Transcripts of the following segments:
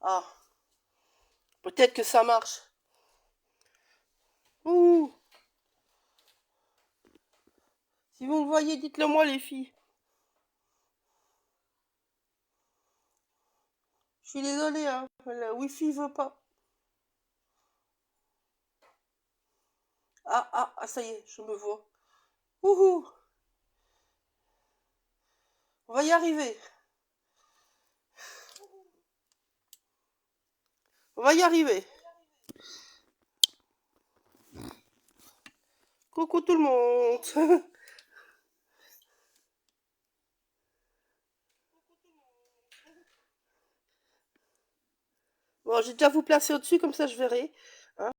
Ah, peut-être que ça marche. Ouh. Si vous me voyez, dites-le moi les filles. Je suis désolée, hein. Le Wi-Fi veut pas. Ça y est, je me vois. Ouhou. On va y arriver. On va y arriver. Coucou tout le monde. Bon, j'ai déjà vous placer au-dessus, comme ça je verrai. Hein.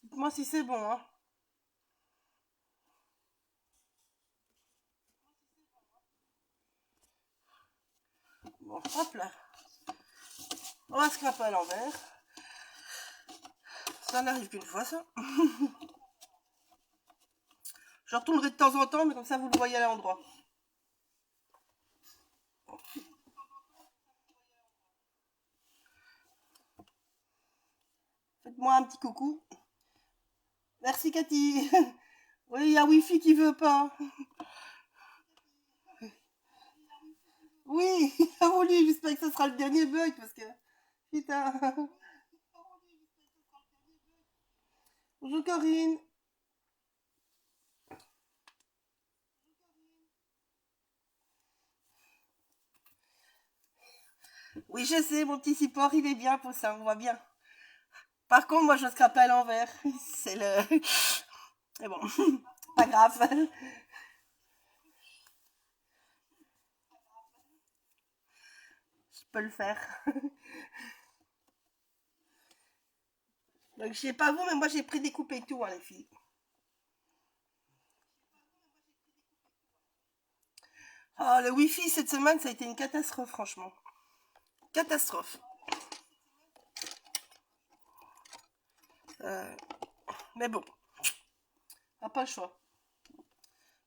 Dites-moi si c'est bon, hein. Bon, hop là. On va scraper à l'envers. Ça n'arrive qu'une fois, ça. Je retournerai de temps en temps, mais comme ça vous le voyez à l'endroit. Faites-moi un petit coucou. Merci Cathy. Oui, il y a Wi-Fi qui veut pas. Oui, il a voulu. J'espère que ce sera le dernier bug parce que. Putain. Bonjour Corinne. Oui, je sais, mon petit support, il est bien pour ça, on voit bien. Par contre, moi, je scrape à l'envers. C'est le. Mais bon, pas grave. Je peux le faire. Donc, je sais pas vous, mais moi, j'ai pris découpé tout, hein, les filles. Oh, le Wi-Fi cette semaine, ça a été une catastrophe, franchement. Catastrophe. Euh, mais bon, on n'a pas le choix.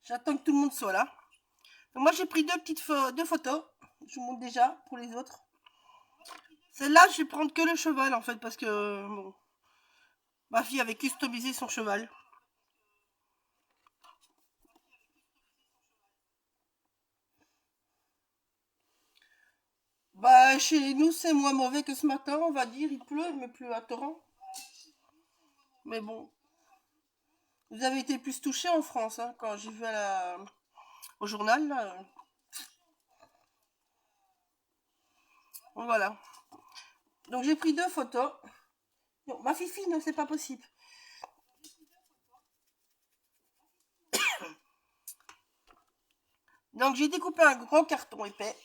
J'attends que tout le monde soit là. Donc, moi, j'ai pris deux photos. Je vous montre déjà pour les autres. Celle-là, je vais prendre que le cheval, en fait, parce que bon, ma fille avait customisé son cheval. Bah, chez nous, c'est moins mauvais que ce matin, on va dire. Il pleut, mais plus à torrent. Mais bon, vous avez été plus touchés en France, hein, quand j'ai vu au journal, là. Bon, voilà. Donc, j'ai pris deux photos. Non, ma fifi, non, c'est pas possible. Donc, j'ai découpé un grand carton épais.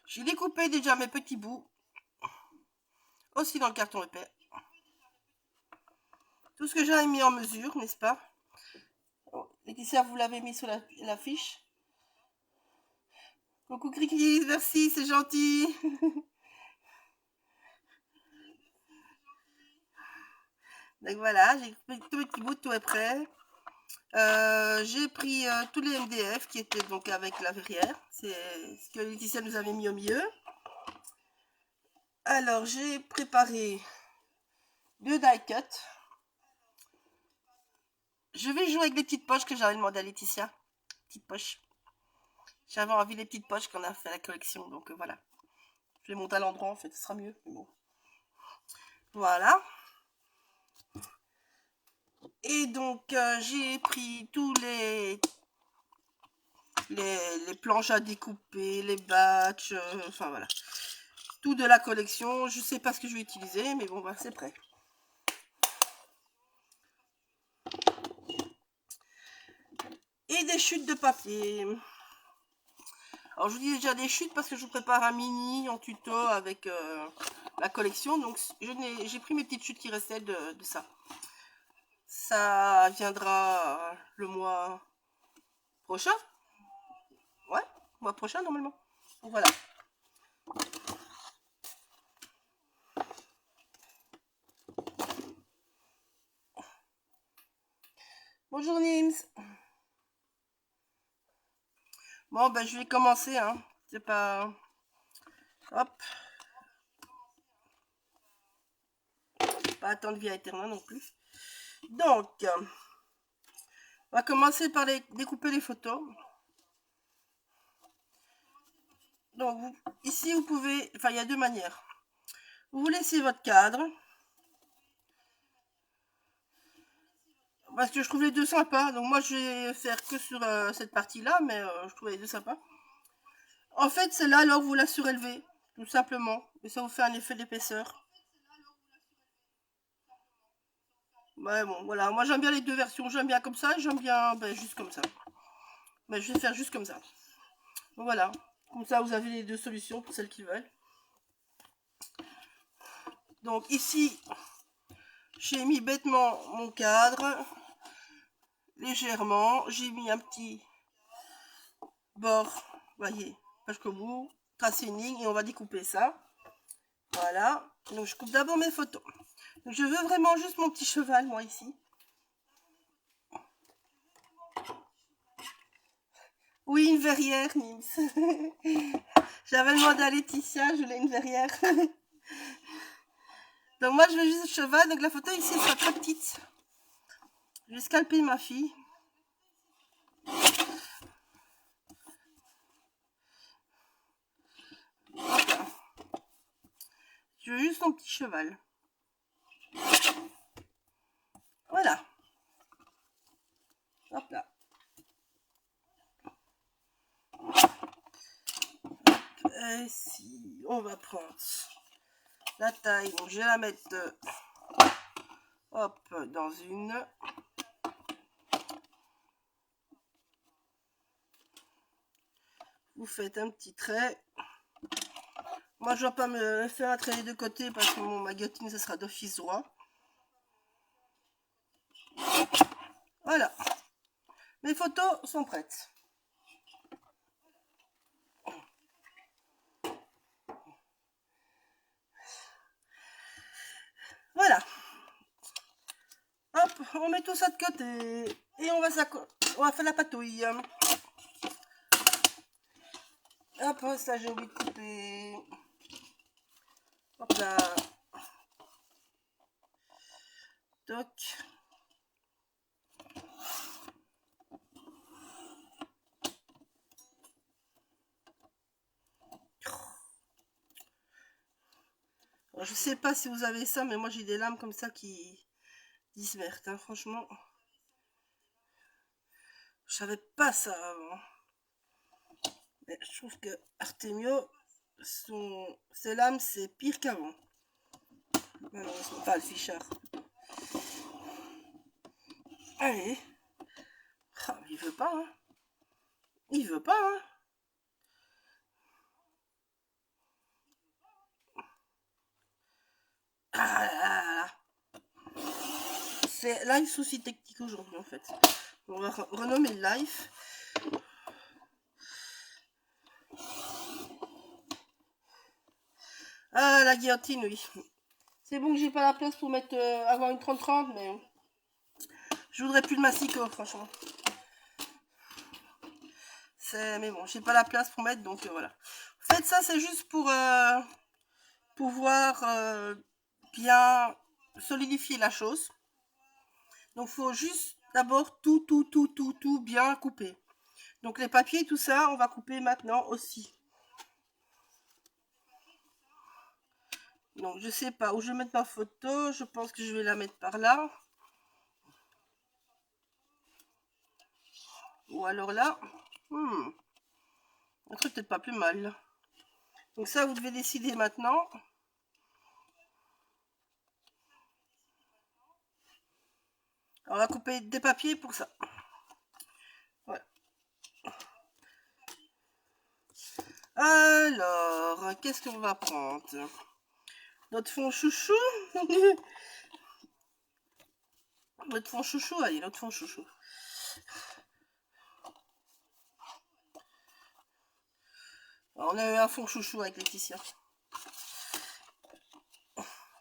J'ai découpé déjà mes petits bouts, aussi dans le carton épais. Tout ce que j'avais mis en mesure, n'est-ce pas? Laetitia, vous l'avez mis sur la fiche. Coucou Cricri, merci, c'est gentil. Donc voilà, j'ai pris tous mes petits bouts, tout est prêt. J'ai pris tous les MDF qui étaient donc avec la verrière. C'est ce que Laetitia nous avait mis au milieu. Alors j'ai préparé deux die cut. Je vais jouer avec des petites poches que j'avais demandé à Laetitia. Petites poches. J'avais envie des petites poches qu'on a fait à la collection, donc voilà. Je les monte à l'endroit en fait, ce sera mieux. Mais bon. Voilà. Et donc j'ai pris tous les planches à découper, les batchs, enfin voilà. Tout de la collection. Je sais pas ce que je vais utiliser, mais bon, bah, c'est prêt. Et des chutes de papier. Alors je vous dis déjà des chutes parce que je vous prépare un mini en tuto avec la collection. Donc j'ai pris mes petites chutes qui restaient de ça. Ça viendra le mois prochain. mois prochain normalement. Donc voilà. Bonjour Nims. Bon, ben je vais commencer, hein. C'est pas... Hop. Pas attendre via Ethernet non plus. Donc, on va commencer par découper les photos. Donc, ici, vous pouvez... Enfin, il y a deux manières. Vous laissez votre cadre. Parce que je trouve les deux sympas. Donc, moi, je vais faire que sur cette partie-là, mais je trouve les deux sympas. En fait, c'est là, alors, vous la surélevez, tout simplement. Et ça vous fait un effet d'épaisseur. Ouais, bon, voilà. Moi, j'aime bien les deux versions. J'aime bien comme ça et j'aime bien juste comme ça. Mais je vais faire juste comme ça. Donc, voilà. Comme ça, vous avez les deux solutions pour celles qui veulent. Donc, ici, j'ai mis bêtement mon cadre. Légèrement. J'ai mis un petit bord, voyez, jusqu'au bout. Tracer une ligne et on va découper ça. Voilà. Donc, je coupe d'abord mes photos. Donc, je veux vraiment juste mon petit cheval, moi, ici. Oui, une verrière, Nims. J'avais demandé à Laetitia, je voulais une verrière. Donc moi, je veux juste le cheval. Donc la photo ici sera très petite. Je vais scalper ma fille. Voilà. Je veux juste son petit cheval. Voilà. Hop là. Ici, on va prendre la taille. Donc je vais la mettre hop, dans une. Vous faites un petit trait. Moi, je ne vais pas me faire un trait des deux côtés parce que ma guillotine, ce sera d'office droit. Voilà. Mes photos sont prêtes. Voilà. Hop, on met tout ça de côté. Et on va faire la patouille. Hop, ça j'ai oublié de couper. Hop là. Toc. Alors, je sais pas si vous avez ça, mais moi j'ai des lames comme ça qui disvertent, hein, franchement. Je savais pas ça avant. Mais je trouve que Artemio, ses lames, c'est pire qu'avant. Malheureusement, pas le fichard. Allez. Ah, il veut pas, hein. Il veut pas, hein. Ah là là là. C'est live souci technique aujourd'hui en fait. On va renommer le live. Ah, la guillotine, oui. C'est bon que j'ai pas la place pour mettre avoir une 30-30, mais je voudrais plus de massicot, franchement. Mais bon, j'ai pas la place pour mettre, donc voilà. En fait, ça, c'est juste pour pouvoir bien solidifier la chose. Donc, faut juste d'abord tout bien couper. Donc, les papiers, tout ça, on va couper maintenant aussi. Donc, je sais pas où je vais mettre ma photo. Je pense que je vais la mettre par là. Ou alors là. Un truc peut-être pas plus mal. Donc ça, vous devez décider maintenant. On va couper des papiers pour ça. Voilà. Alors, qu'est-ce qu'on va prendre? Notre fond chouchou. Notre fond chouchou, allez, notre fond chouchou. Alors, on a eu un fond chouchou avec Laetitia.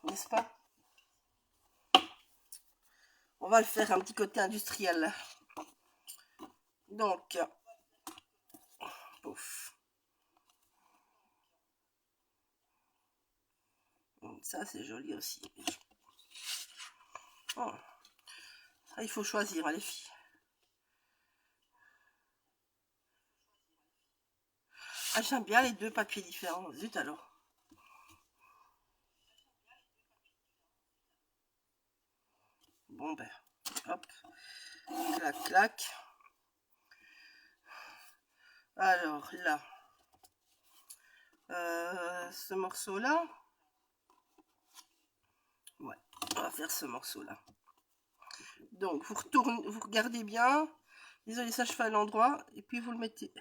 N'est-ce pas? On va le faire un petit côté industriel. Donc, pouf. Ça, c'est joli aussi. Oh. Ça, il faut choisir, hein, les filles. Ah, j'aime bien les deux papiers différents. Zut alors. Bon, ben, hop. Clac, clac. Alors, là. Ce morceau-là. Ouais, on va faire ce morceau-là. Donc, vous retournez, vous regardez bien. Désolé, ça je fais à l'endroit. Et puis, vous le mettez.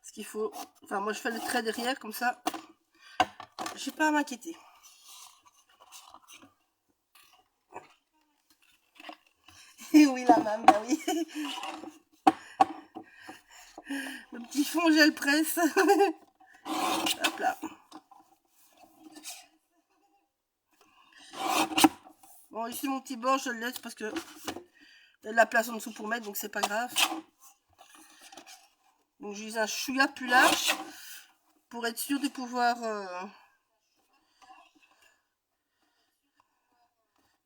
Ce qu'il faut. Enfin, moi, je fais le trait derrière, comme ça. J'ai pas à m'inquiéter. Et oui, la maman, bah oui. Le petit fond gel presse. Hop là. Bon, ici, mon petit bord, je le laisse parce que il y a de la place en dessous pour mettre, donc c'est pas grave. Donc, j'ai un chouïa plus large pour être sûr de pouvoir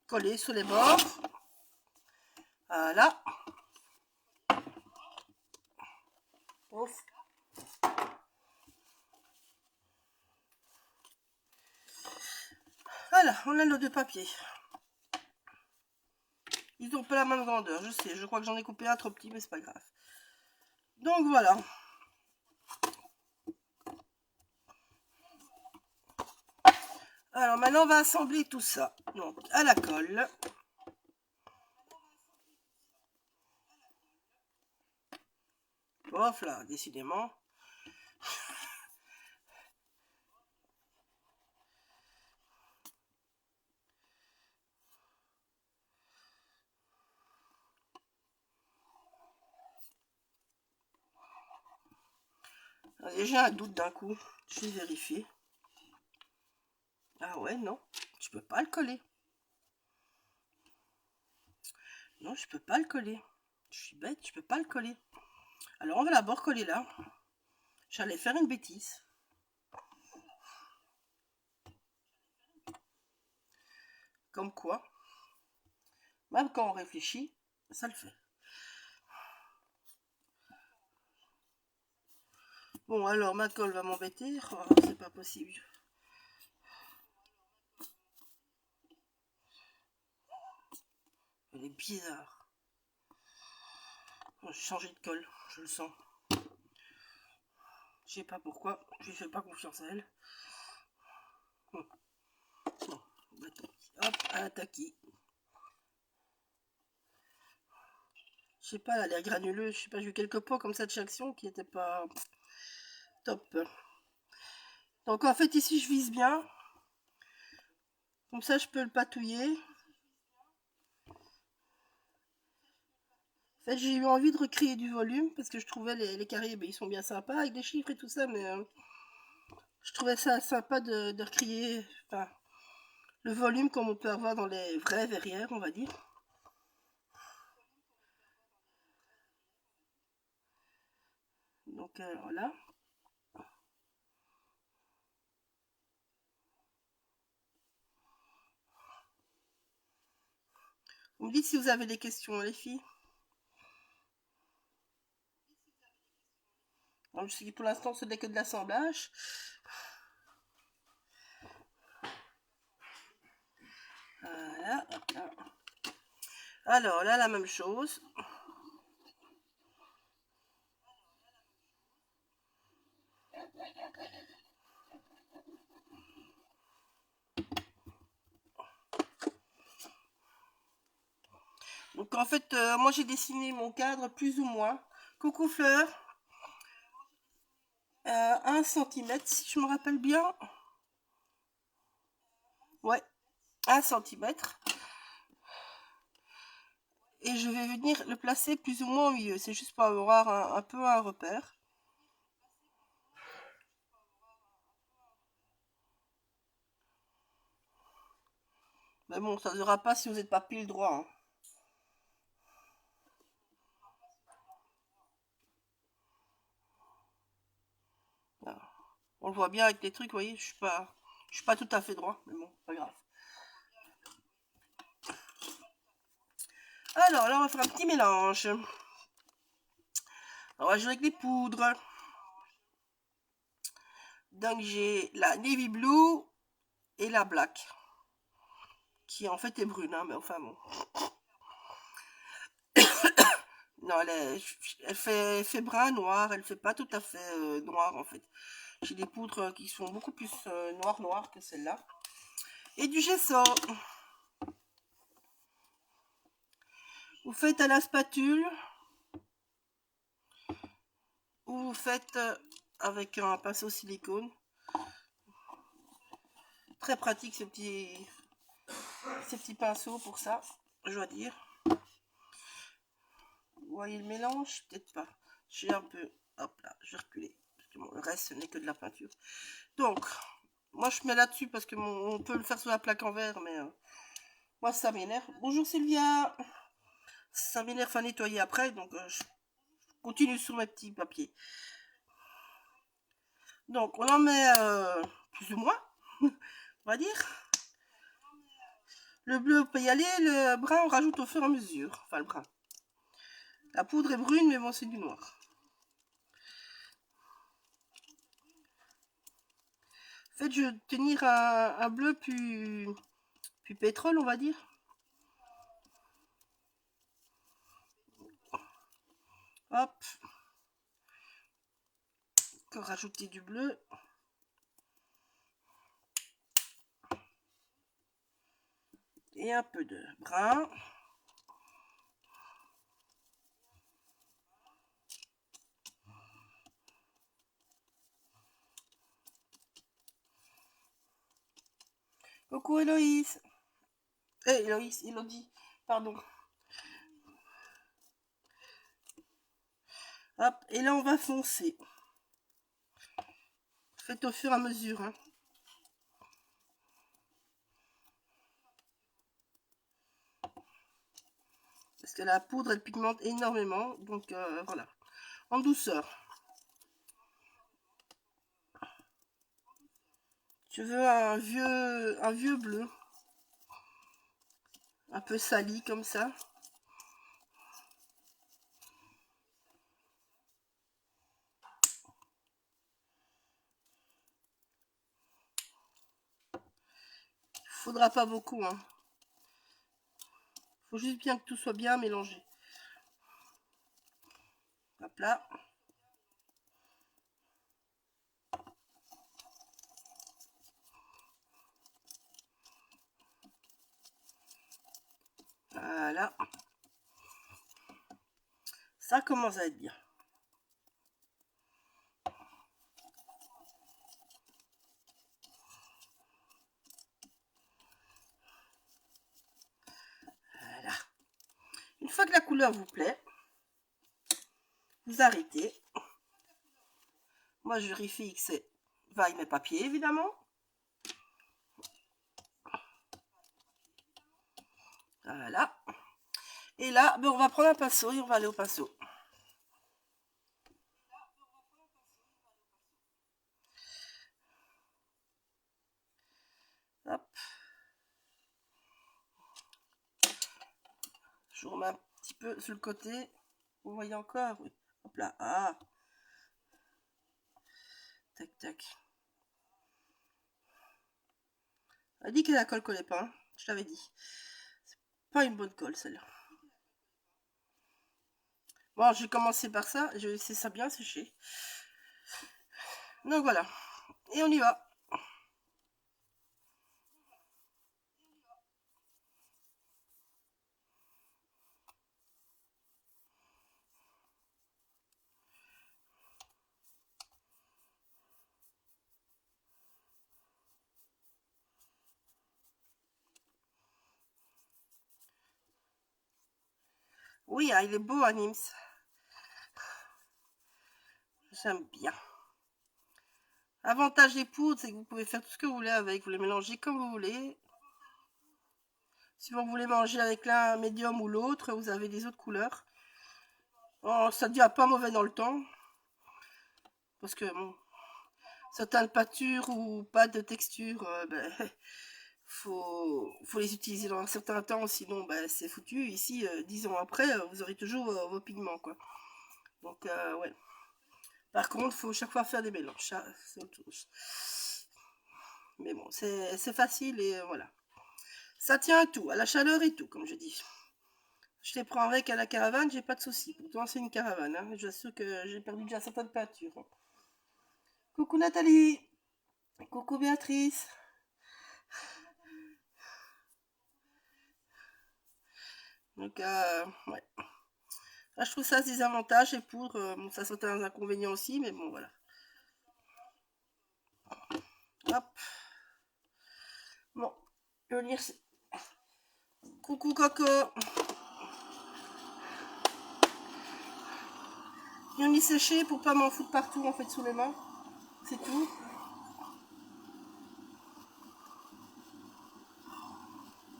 coller sur les bords. Voilà. Ouf. Voilà, on a nos deux papiers. Ils n'ont pas la même grandeur, je sais. Je crois que j'en ai coupé un trop petit, mais c'est pas grave. Donc voilà. Alors maintenant, on va assembler tout ça. Donc, à la colle. Ouf là, décidément. J'ai un doute d'un coup. Je vais vérifier. Ah ouais, non. Je peux pas le coller. Non, je peux pas le coller. Je suis bête, je peux pas le coller. Alors, on va d'abord coller là. J'allais faire une bêtise. Comme quoi, même quand on réfléchit, ça le fait. Bon, alors, ma colle va m'embêter. Oh, c'est pas possible. Elle est bizarre. Bon, j'ai changé de colle, je le sens. Je sais pas pourquoi, je lui fais pas confiance à elle. Bon, hop, attaquer. Je sais pas, elle a l'air granuleuse. Je sais pas, j'ai eu quelques pots comme ça de chaque action qui n'étaient pas top. Donc en fait, ici, je vise bien. Comme ça, je peux le patouiller. En fait, j'ai eu envie de recréer du volume parce que je trouvais les carrés, ben, ils sont bien sympas avec des chiffres et tout ça, mais je trouvais ça sympa de recréer le volume comme on peut avoir dans les vraies verrières, on va dire. Donc voilà. Vous me dites si vous avez des questions, les filles. Donc, je sais que pour l'instant, ce n'est que de l'assemblage. Voilà. Alors là, la même chose. Donc en fait, moi j'ai dessiné mon cadre plus ou moins. Coucou Fleur. 1 cm si je me rappelle bien. Ouais, 1 cm. Et je vais venir le placer plus ou moins au milieu. C'est juste pour avoir un peu un repère. Mais bon, ça ne sera pas si vous n'êtes pas pile droit. Hein. Voilà. On le voit bien avec les trucs, vous voyez, je suis pas tout à fait droit, mais bon, pas grave. Alors là, on va faire un petit mélange. On va jouer avec les poudres. Donc j'ai la navy blue et la black, qui en fait est brune, hein, mais enfin bon. Non, elle fait brun noir, elle fait pas tout à fait noir en fait. J'ai des poudres qui sont beaucoup plus noir que celle-là. Et du gesso. Vous faites à la spatule ou vous faites avec un pinceau silicone. Très pratique ces petits pinceaux pour ça, je dois dire. Vous voyez le mélange? Peut-être pas. J'ai un peu... Hop là, je vais reculer. Parce que bon, le reste, ce n'est que de la peinture. Donc, moi je mets là-dessus parce que on peut le faire sur la plaque en verre, mais moi ça m'énerve. Bonjour Sylvia. Ça m'énerve à nettoyer après, donc je continue sur mes petits papiers. Donc on en met plus ou moins, on va dire. Le bleu peut y aller, le brun on rajoute au fur et à mesure. Enfin le brun. La poudre est brune, mais bon c'est du noir. En fait, je vais tenir un bleu plus pétrole, on va dire. Hop. Encore rajouter du bleu. Et un peu de brun. Coucou Héloïse. Héloïse, Elodie, pardon. Hop, et là on va foncer. Faites au fur et à mesure. Hein. Parce que la poudre elle pigmente énormément. Donc voilà. En douceur. Je veux un vieux bleu. Un peu sali comme ça. Faudra pas beaucoup. Hein. Faut juste bien que tout soit bien mélangé. Hop là. Voilà. Ça commence à être bien. Voilà. Une fois que la couleur vous plaît, vous arrêtez. Moi, je vérifie que c'est vaille mes papiers, évidemment. Voilà. Et là, ben, on va prendre un pinceau et on va aller au pinceau. Hop. Je vous remets un petit peu sur le côté. Vous voyez encore? Oui. Hop là. Ah. Tac, tac. Elle a dit que la colle collait pas. Hein. Je l'avais dit. C'est pas une bonne colle, celle-là. Bon, j'ai commencé par ça. Je vais laisser ça bien sécher. Donc voilà. Et on y va. Oui, ah, il est beau, Anims. J'aime bien. Avantage des poudres, c'est que vous pouvez faire tout ce que vous voulez avec. Vous les mélangez comme vous voulez. Si vous voulez manger avec l'un médium ou l'autre, vous avez les autres couleurs. Oh, ça ne devient pas mauvais dans le temps. Parce que bon, certaines peintures ou pas de texture, ben, faut les utiliser dans un certain temps, sinon ben, c'est foutu. Ici, 10 ans après, vous aurez toujours vos pigments, quoi. Donc, ouais. Par contre, il faut chaque fois faire des mélanges. Ça, mais bon, c'est facile et voilà. Ça tient à tout, à la chaleur et tout, comme je dis. Je les prends avec à la caravane, j'ai pas de soucis. Pourtant, c'est une caravane. Hein. Je suis que j'ai perdu déjà certaines peintures. Hein. Coucou Nathalie. Coucou Béatrice. Donc, ouais. Là, je trouve ça des avantages et pour. Bon, ça sont un inconvénient aussi, mais bon, voilà. Hop. Bon, je vais lire. Coucou Coco. Je vais sécher pour pas m'en foutre partout en fait sous les mains. C'est tout.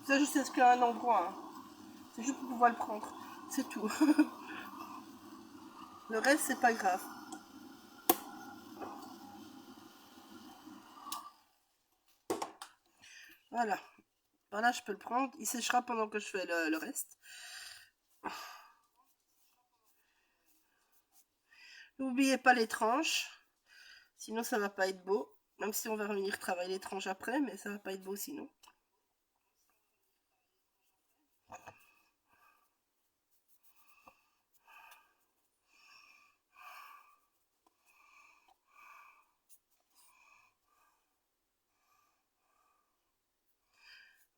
Ça, juste est-ce qu'il y a un endroit. Hein. C'est juste pour pouvoir le prendre. C'est tout. Le reste, c'est pas grave. Voilà. Voilà, je peux le prendre. Il séchera pendant que je fais le reste. N'oubliez pas les tranches. Sinon, ça va pas être beau. Même si on va revenir travailler les tranches après, mais ça va pas être beau sinon.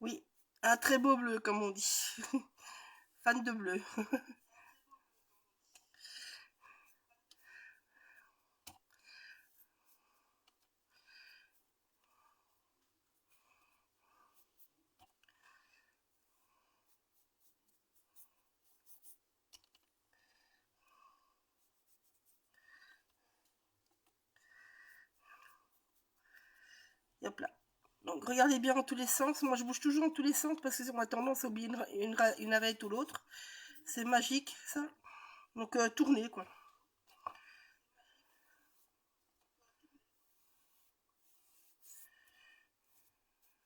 Oui, un très beau bleu, comme on dit. Fan de bleu. Hop là. Donc regardez bien dans tous les sens. Moi je bouge toujours dans tous les sens parce qu'on a tendance à oublier une arête ou l'autre. C'est magique ça. Donc tournez quoi.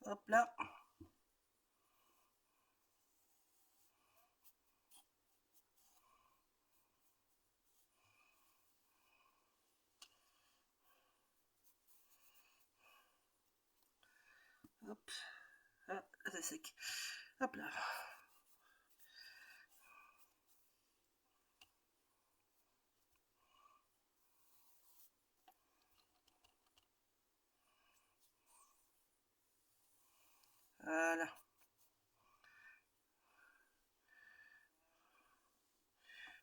Hop là. Hop. Ah, c'est sec. Hop là. Voilà.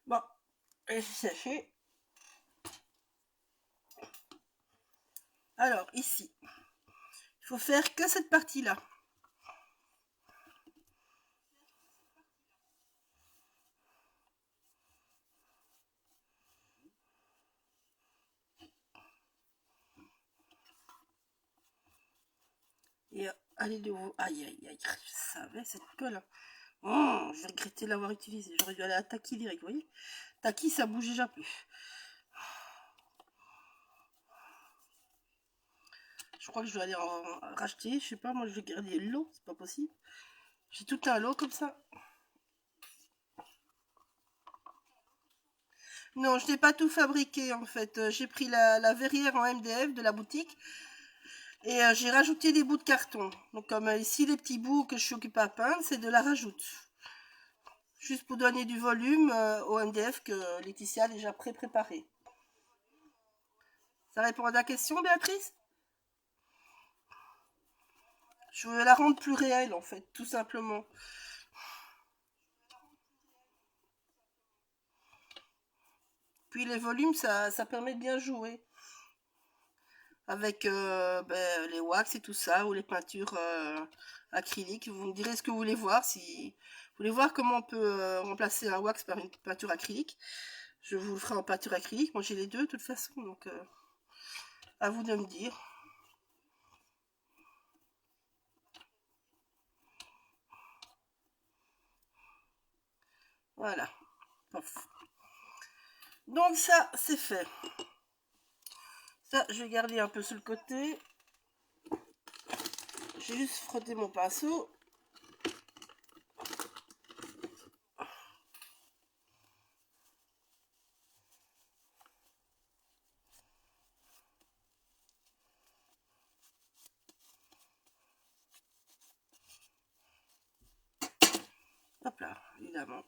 Bon. Et c'est séché. Alors ici. Il faut faire que cette partie là. Et allez de vous. Aïe aïe aïe. Je savais cette colle. Oh, je vais regretter de l'avoir utilisé. J'aurais dû aller à Taki direct, vous voyez. Taki, ça bouge déjà plus. Je crois que je dois aller en racheter. Je sais pas, moi je vais garder l'eau, c'est pas possible. J'ai tout un lot comme ça. Non, je n'ai pas tout fabriqué en fait. J'ai pris la verrière en MDF de la boutique et j'ai rajouté des bouts de carton. Donc comme ici les petits bouts que je suis occupée à peindre, c'est de la rajoute. Juste pour donner du volume au MDF que Laetitia a déjà pré-préparé. Ça répond à ta question, Béatrice? Je veux la rendre plus réelle en fait, tout simplement. Puis les volumes, ça permet de bien jouer avec ben, les wax et tout ça, ou les peintures acryliques. Vous me direz ce que vous voulez voir. Si vous voulez voir comment on peut remplacer un wax par une peinture acrylique, je vous le ferai en peinture acrylique. Moi j'ai les deux de toute façon, donc à vous de me dire. Voilà. Pof. Donc ça, c'est fait. Ça, je vais garder un peu sur le côté. J'ai juste frotté mon pinceau. Hop là, évidemment.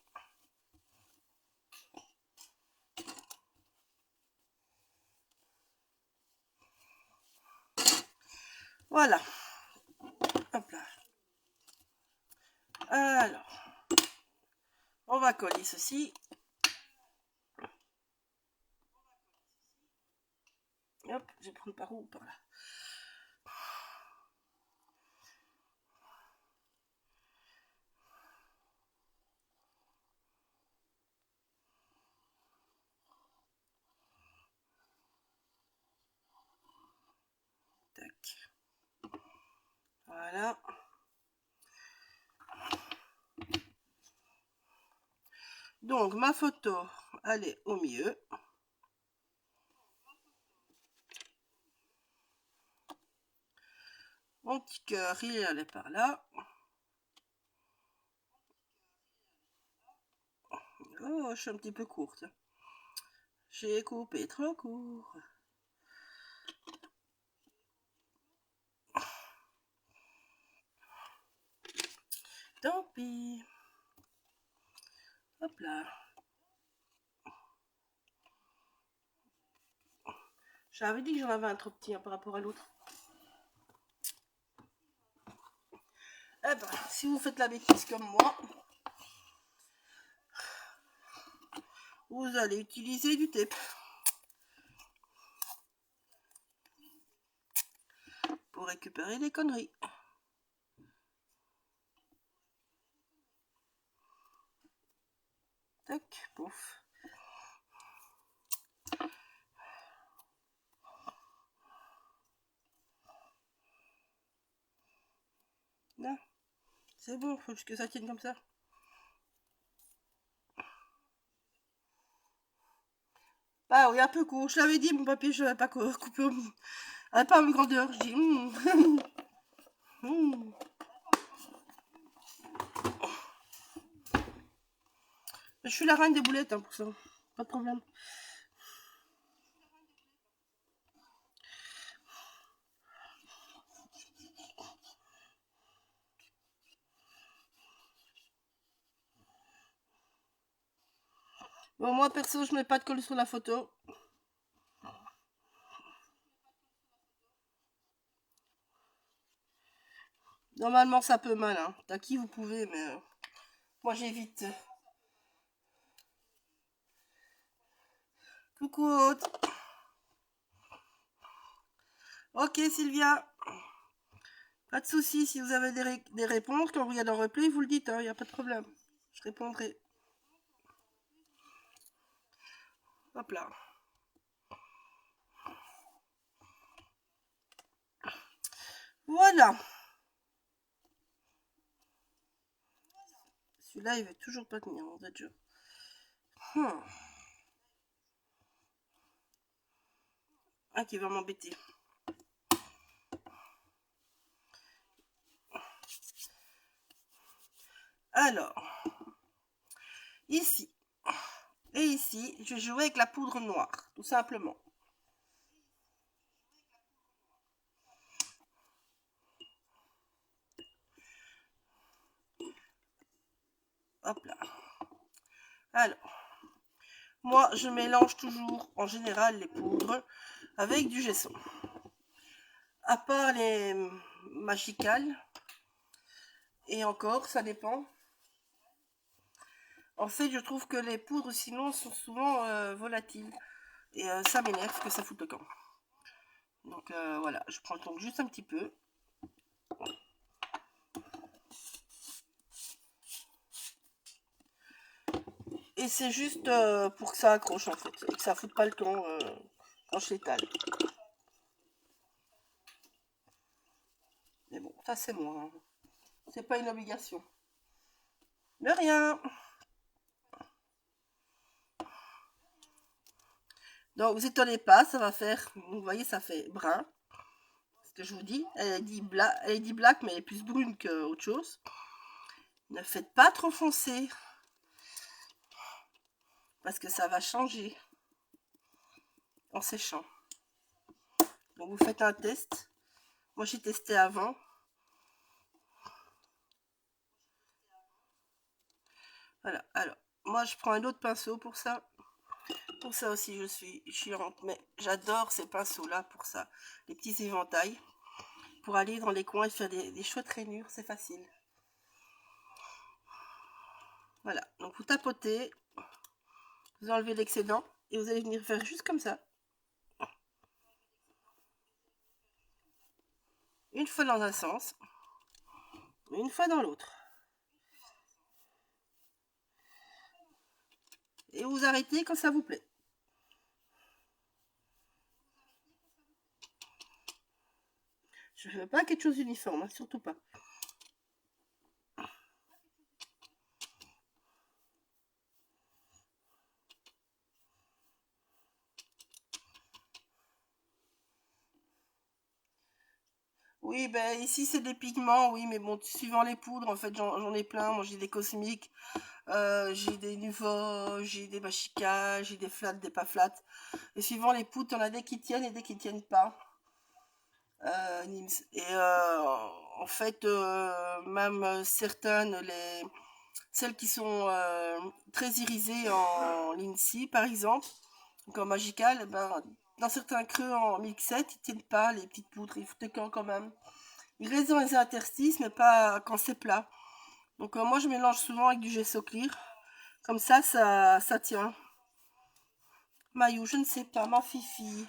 Voilà. Hop là. Alors, on va coller ceci. Hop, je vais prendre par où? Par là. Tac. Voilà. Donc, ma photo, elle est au milieu. Mon petit cœur, il est par là. Oh, je suis un petit peu courte. J'ai coupé trop court. Tant pis. Hop là. J'avais dit que j'en avais un trop petit hein, par rapport à l'autre. Eh ben, si vous faites la bêtise comme moi, vous allez utiliser du tape pour récupérer les conneries. Tac, pouf. Là, c'est bon, faut juste que ça tienne comme ça. Ah oui, un peu court. Je l'avais dit, mon papier, je ne vais pas couper à pas en grandeur. Je dis, Je suis la reine des boulettes hein, pour ça. Pas de problème. Bon, moi, perso, je mets pas de colle sur la photo. Normalement, ça peut mal. Hein. T'as qui vous pouvez, mais moi, j'évite. Coucou. Ok, Sylvia. Pas de soucis. Si vous avez des réponses, quand vous regardez en replay, vous le dites. Il n'y a pas de problème. Je répondrai. Hop là. Voilà. Celui-là, il veut toujours pas tenir, on va dire. Ah, qui va m'embêter. Alors, ici et ici, je vais jouer avec la poudre noire, tout simplement. Hop là. Alors, moi, je mélange toujours, en général, les poudres avec du gesso. À part les magicales, et encore, ça dépend. En fait, je trouve que les poudres, sinon, sont souvent volatiles. Et ça m'énerve que ça fout le camp. Donc voilà, je prends donc juste un petit peu. Et c'est juste pour que ça accroche en fait, et que ça foute pas le camp quand je l'étale. Mais bon, ça c'est moi. Hein. C'est pas une obligation. De rien. Donc vous étonnez pas, ça va faire, vous voyez, ça fait brun. Ce que je vous dis, elle est dit black, mais elle est plus brune qu'autre chose. Ne faites pas trop foncé, parce que ça va changer en séchant. Donc vous faites un test. Moi j'ai testé avant. Voilà, alors moi je prends un autre pinceau pour ça. Pour ça aussi je suis chiante, mais j'adore ces pinceaux là pour ça. Les petits éventails. Pour aller dans les coins et faire des chouettes rainures, c'est facile. Voilà, donc vous tapotez, vous enlevez l'excédent et vous allez venir faire juste comme ça. Une fois dans un sens, une fois dans l'autre. Et vous arrêtez quand ça vous plaît. Je ne veux pas quelque chose d'uniforme, hein, surtout pas. Oui, ben ici c'est des pigments, oui, mais bon, suivant les poudres, en fait, j'en ai plein. Moi j'ai des cosmiques, j'ai des Nuvo, j'ai des Machika, j'ai des flats, des pas flats. Et suivant les poudres, t'en as des qui tiennent et des qui tiennent pas. Nims. Et en fait, même certaines, celles qui sont très irisées en Lindsay, par exemple, donc en Magical, ben, dans certains creux en Milk 7, ils tiennent pas les petites poutres, ils foutent quand même. Ils restent dans les interstices, mais pas quand c'est plat. Donc moi, je mélange souvent avec du gesso clear. Comme ça tient. Maillot, je ne sais pas, ma fifi.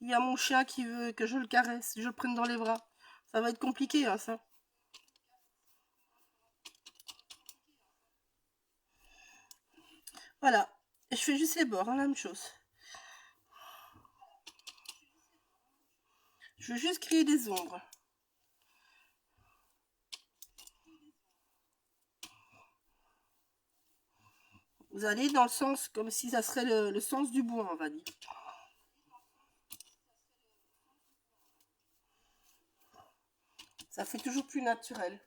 Il y a mon chien qui veut que je le caresse, je le prenne dans les bras. Ça va être compliqué, hein, ça. Voilà. Et je fais juste les bords, hein, la même chose. Je veux juste créer des ombres. Vous allez dans le sens, comme si ça serait le sens du bois, on va dire. Ça fait toujours plus naturel.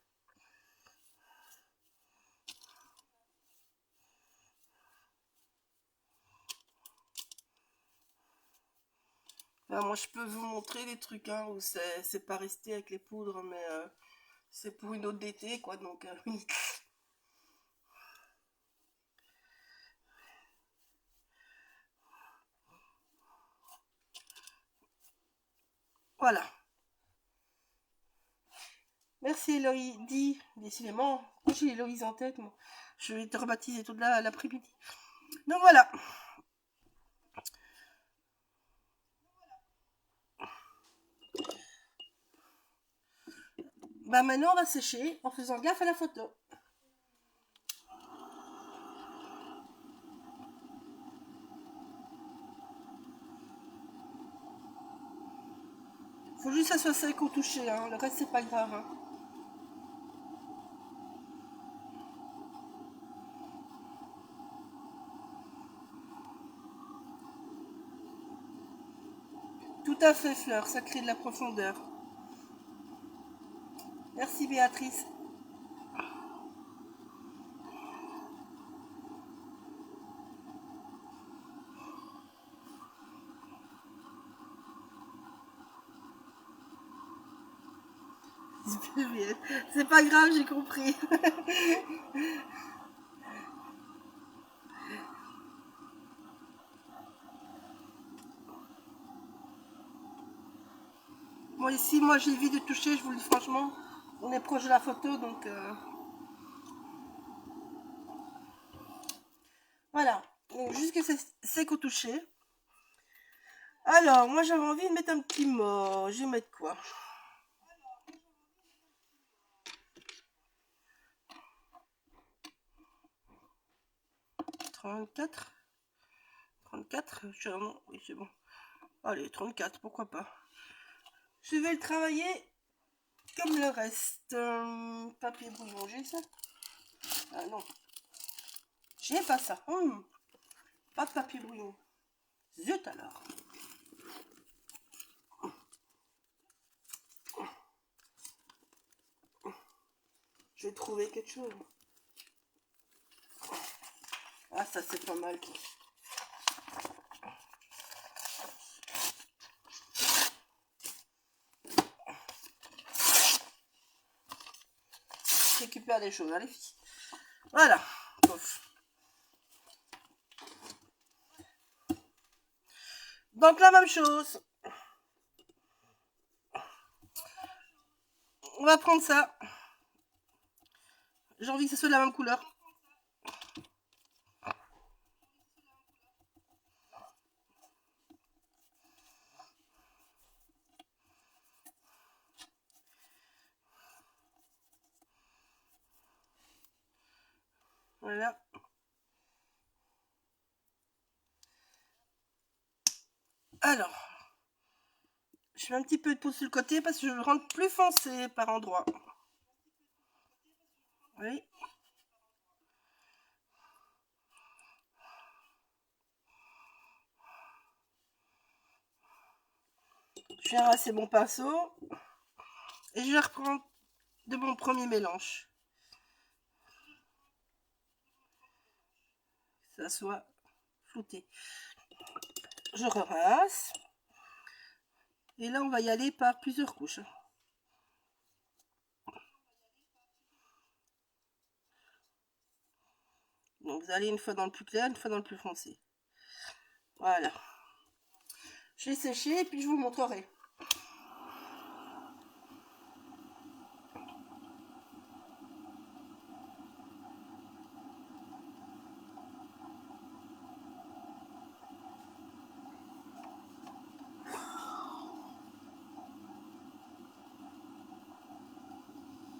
Enfin, moi, je peux vous montrer des trucs hein, où c'est pas resté avec les poudres, mais c'est pour une autre d'été, quoi. Donc, voilà. Merci Eloïdie. Décidément, moi j'ai Héloïse en tête, moi. Je vais te rebaptiser toute l'après-midi. Donc voilà. Bah maintenant on va sécher en faisant gaffe à la photo. Faut juste que ça soit sec au toucher, hein. Le reste c'est pas grave. Hein. Tout à fait Fleur, ça crée de la profondeur. Merci Béatrice. C'est pas grave, j'ai compris. Moi ici, moi j'évite de toucher, je vous le dis franchement. On est proche de la photo, donc voilà. Donc, juste que c'est sec au toucher. Alors, moi j'avais envie de mettre un petit mot. Je vais mettre quoi? 34. 34. Oui, c'est bon. Allez, 34, pourquoi pas. Je vais le travailler comme le reste. Papier bouillon, j'ai ça? Ah non. J'ai pas ça. Pas de papier brouillon. Zut alors. Je vais trouver quelque chose. Ah, ça c'est pas mal. Je récupère des choses, hein, les filles. Voilà. Pouf. Donc la même chose. On va prendre ça. J'ai envie que ce soit de la même couleur. Voilà. Alors, je fais un petit peu de pouce sur le côté parce que je veux rendre plus foncé par endroit. Oui. Je vais rincer mon pinceau et je vais reprendre de mon premier mélange. Que ça soit flouté. Je rince. Et là, on va y aller par plusieurs couches. Donc, vous allez une fois dans le plus clair, une fois dans le plus foncé. Voilà. Je vais sécher et puis je vous montrerai.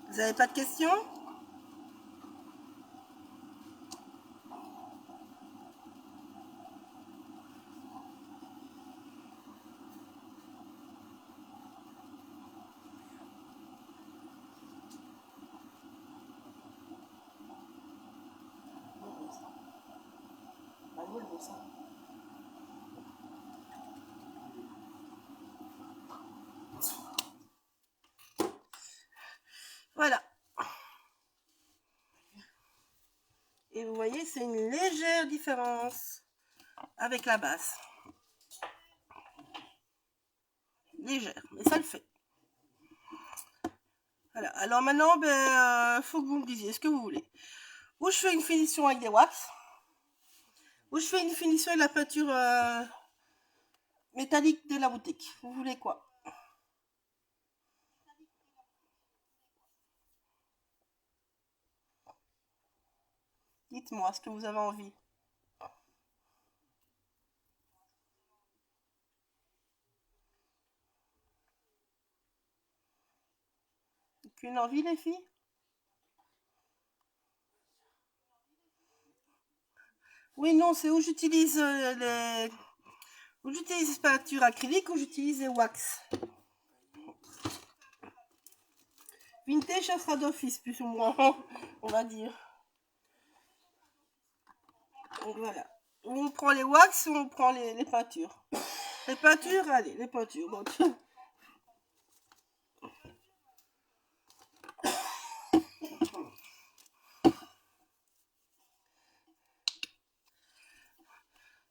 Vous n'avez pas de questions? Voilà. Et vous voyez, c'est une légère différence avec la base. Légère, mais ça le fait. Voilà. Alors maintenant, faut que vous me disiez ce que vous voulez. Ou je fais une finition avec des wax, ou je fais une finition avec la peinture métallique de la boutique. Vous voulez quoi? Dites-moi ce que vous avez envie. Aucune envie, les filles? Oui, non, c'est où j'utilise les... Où j'utilise peinture acrylique ou j'utilise les wax. Vintage, ça sera d'office, plus ou moins, on va dire. Donc voilà. On prend les wax ou on prend les peintures. Les peintures, allez, les peintures. Donc,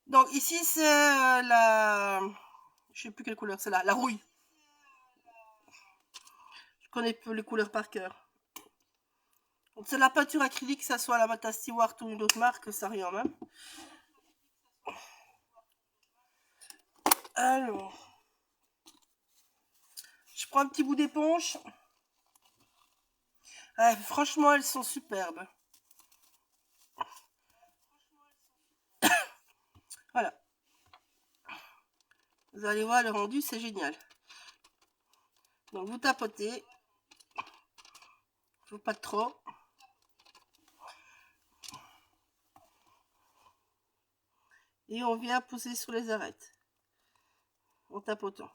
donc ici, c'est la... Je sais plus quelle couleur c'est là. La rouille. Je connais peu les couleurs par cœur. Donc c'est la peinture acrylique, que ça soit la Mata Stewart ou une autre marque, ça rien même. Alors, je prends un petit bout d'éponge. Ouais, franchement, elles sont superbes. Voilà. Vous allez voir, le rendu, c'est génial. Donc, vous tapotez. Faut pas trop. Et on vient poser sur les arêtes. En tapotant.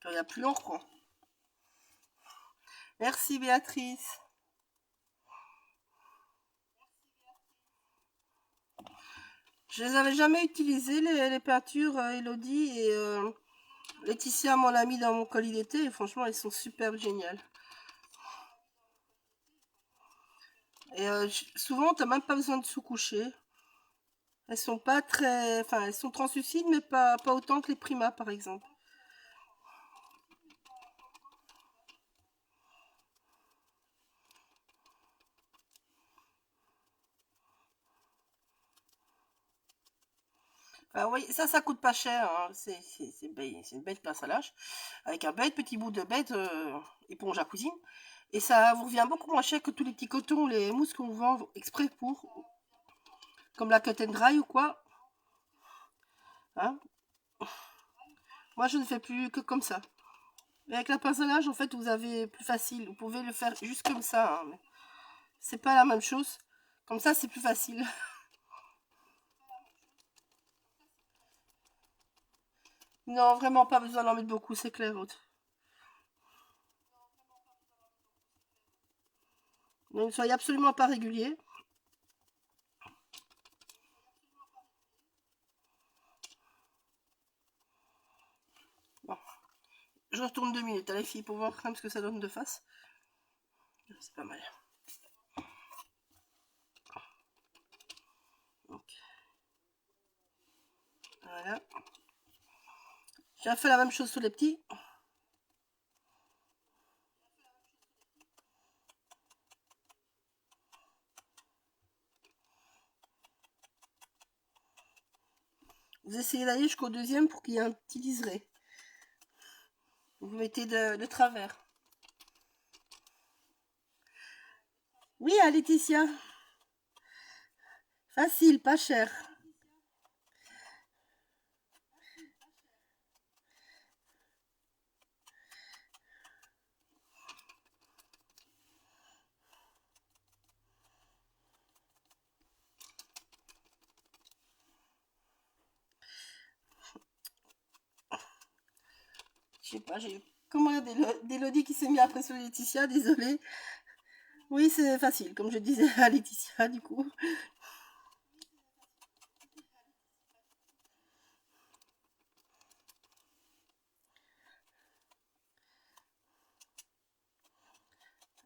Quand il n'y a plus, on reprend. Merci Béatrice. Je les avais jamais utilisées, les peintures Elodie et Laetitia m'en a mis dans mon colis d'été et franchement elles sont super géniales. Et souvent t'as même pas besoin de sous-coucher. Elles sont pas très... Enfin elles sont translucides mais pas autant que les Prima par exemple. Enfin, oui, ça coûte pas cher, hein. C'est une bête pince à linge avec un bête petit bout de bête éponge à cousine. Et ça vous revient beaucoup moins cher que tous les petits cotons, les mousses qu'on vend exprès pour, comme la cut and dry ou quoi. Hein. Moi, je ne fais plus que comme ça. Mais avec la pince à linge, en fait, vous avez plus facile. Vous pouvez le faire juste comme ça, hein, mais c'est pas la même chose. Comme ça, c'est plus facile. Non, vraiment pas besoin d'en mettre beaucoup, c'est clair, autre. Donc, ne soyez absolument pas régulier. Bon, je retourne 2 minutes à les filles pour voir quand même ce que ça donne de face. C'est pas mal. Donc, voilà. J'ai fait la même chose sur les petits. Vous essayez d'aller jusqu'au deuxième pour qu'il y ait un petit liseré. Vous mettez de travers. Oui, à Laetitia. Facile, pas cher. Je sais pas, j'ai eu comment d'Elodie qui s'est mis après sur Laetitia, désolée. Oui, c'est facile, comme je disais à Laetitia, du coup.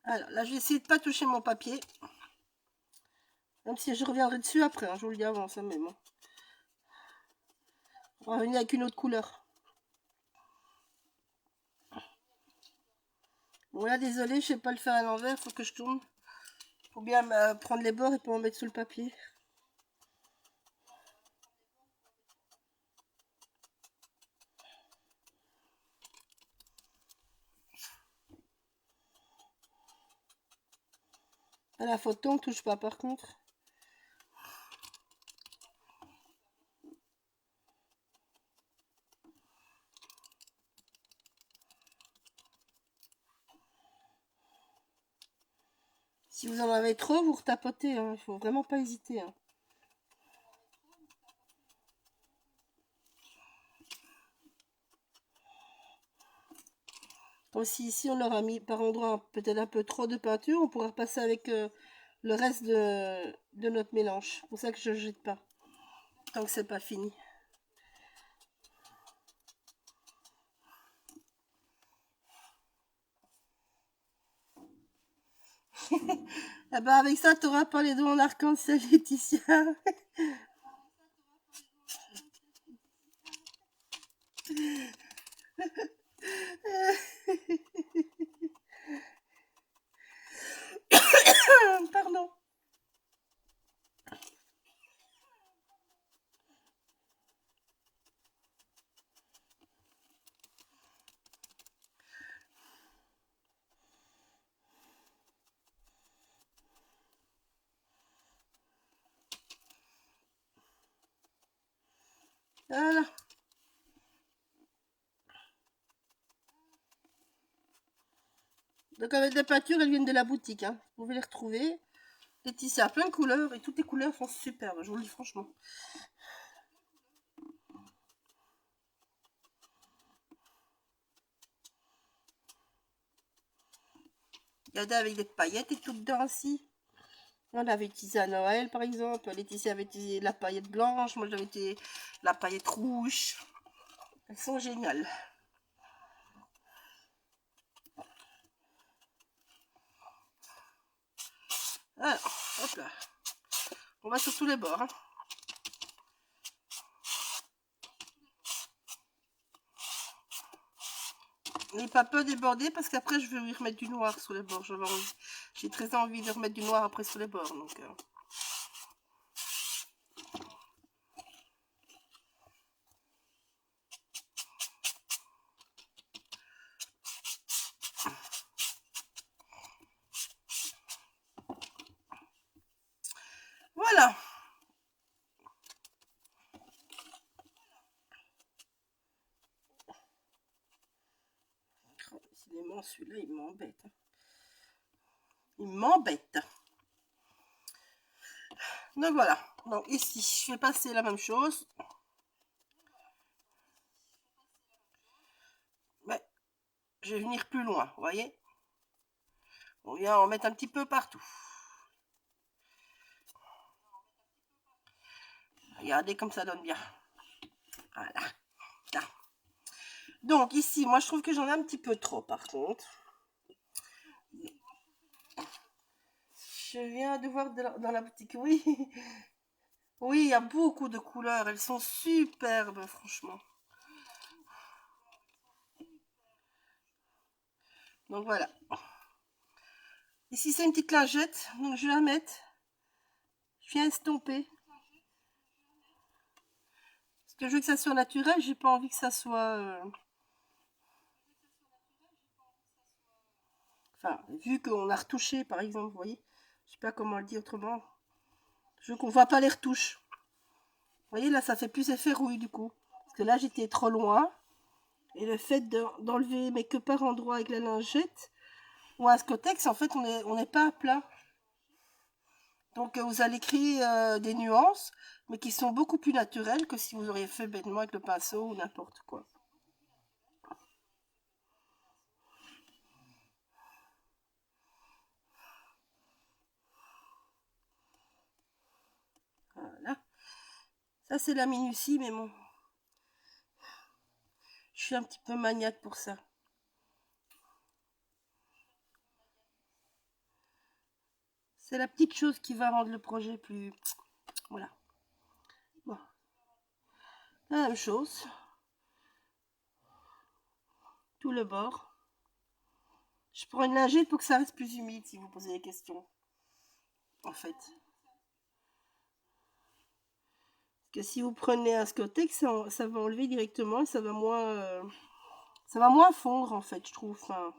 Alors là, je vais essayer de pas toucher mon papier. Même si je reviendrai dessus après, hein, je vous le dis avant, ça, mais bon. On va revenir avec une autre couleur. Bon là, désolé, je sais pas le faire à l'envers, faut que je tourne. Faut bien prendre les bords et pour en mettre sous le papier. À la photo, on touche pas par contre. Si vous en avez trop, vous retapotez, hein. Il faut vraiment pas hésiter, hein. Comme si ici on leur a mis par endroit peut-être un peu trop de peinture, on pourra repasser avec le reste de notre mélange. C'est pour ça que je ne jette pas, tant que c'est pas fini. Eh ben avec ça, t'auras pas les doigts en arc-en-ciel, Laetitia. Pardon. Voilà. Donc avec des peintures, elles viennent de la boutique, hein. Vous pouvez les retrouver. Laetitia a plein de couleurs et toutes les couleurs sont superbes, je vous le dis franchement. Regardez, avec des paillettes et tout dedans aussi. On avait utilisé à Noël, par exemple. Laetitia avait utilisé la paillette blanche. Moi, j'avais utilisé la paillette rouge. Elles sont géniales. Alors, hop là. On va sur tous les bords. Hein. N'ayez pas peur de déborder parce qu'après, je vais lui remettre du noir sur les bords. J'ai très envie de remettre du noir après sur les bords. Donc, voilà. Décidément, celui-là, il m'embête. Il m'embête. Donc voilà. Donc ici, je vais passer la même chose. Mais je vais venir plus loin, vous voyez. On vient en mettre un petit peu partout. Regardez comme ça donne bien. Voilà. Là. Donc ici, moi je trouve que j'en ai un petit peu trop par contre. Je viens de voir dans la boutique, oui. Oui, il y a beaucoup de couleurs, elles sont superbes franchement. Donc voilà. Ici c'est une petite lingette, donc je vais la mettre. Je viens estomper. Parce que je veux que ça soit naturel, j'ai pas envie que ça soit... Enfin, vu qu'on a retouché par exemple, vous voyez. Je sais pas comment le dire autrement. Je veux qu'on voit pas les retouches. Vous voyez, là, ça fait plus effet rouille du coup. Parce que là, j'étais trop loin. Et le fait d'enlever mais que par endroit avec la lingette ou un scotex, en fait, on n'est pas à plat. Donc, vous allez créer des nuances, mais qui sont beaucoup plus naturelles que si vous auriez fait bêtement avec le pinceau ou n'importe quoi. Voilà. Ça, c'est la minutie, mais bon. Je suis un petit peu maniaque pour ça. C'est la petite chose qui va rendre le projet plus... Voilà. Bon. La même chose. Tout le bord. Je prends une lingette pour que ça reste plus humide si vous posez des questions. En fait. Parce que si vous prenez un Scotex, ça va enlever directement et ça va moins fondre en fait, je trouve. Enfin,